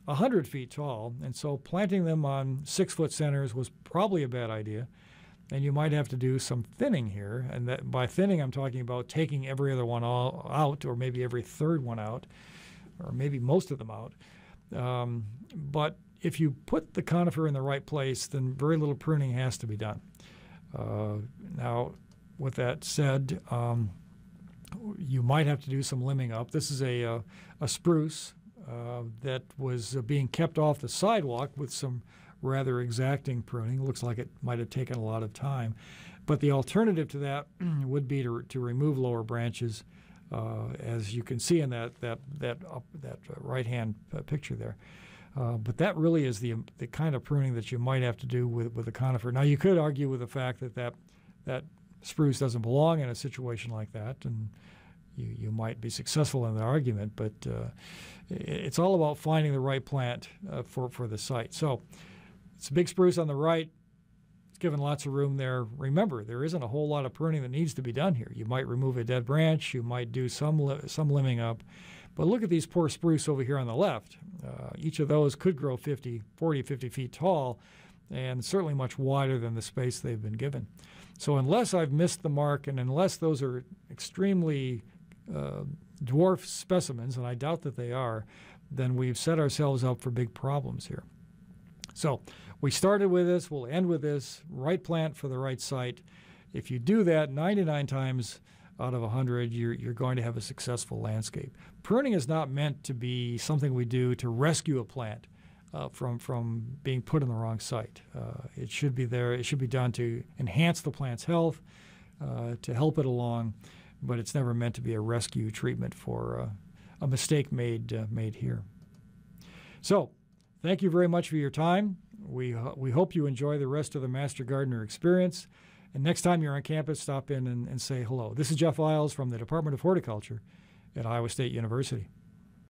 100 feet tall, and so planting them on 6-foot centers was probably a bad idea. And you might have to do some thinning here. And that, by thinning, I'm talking about taking every other one out, or maybe every third one out, or maybe most of them out. But if you put the conifer in the right place, then very little pruning has to be done. Now, with that said, you might have to do some limbing up. This is a spruce that was being kept off the sidewalk with some rather exacting pruning. Looks like it might have taken a lot of time. But the alternative to that would be to remove lower branches, as you can see in that right-hand picture there. But that really is the kind of pruning that you might have to do with a conifer. Now, you could argue with the fact that spruce doesn't belong in a situation like that, and you might be successful in that argument, but it's all about finding the right plant for the site. So it's a big spruce on the right. It's given lots of room there. Remember, there isn't a whole lot of pruning that needs to be done here. You might remove a dead branch. You might do some limbing up. But look at these poor spruce over here on the left. Each of those could grow 40, 50 feet tall, and certainly much wider than the space they've been given. So unless I've missed the mark, and unless those are extremely dwarf specimens, and I doubt that they are, then we've set ourselves up for big problems here. So we started with this, we'll end with this, right plant for the right site. If you do that 99 times out of 100, you're going to have a successful landscape. Pruning is not meant to be something we do to rescue a plant from being put in the wrong site. It should be there. It should be done to enhance the plant's health, to help it along, but it's never meant to be a rescue treatment for a mistake made here. So, thank you very much for your time. We hope you enjoy the rest of the Master Gardener experience. And next time you're on campus, stop in and say hello. This is Jeff Isles from the Department of Horticulture at Iowa State University.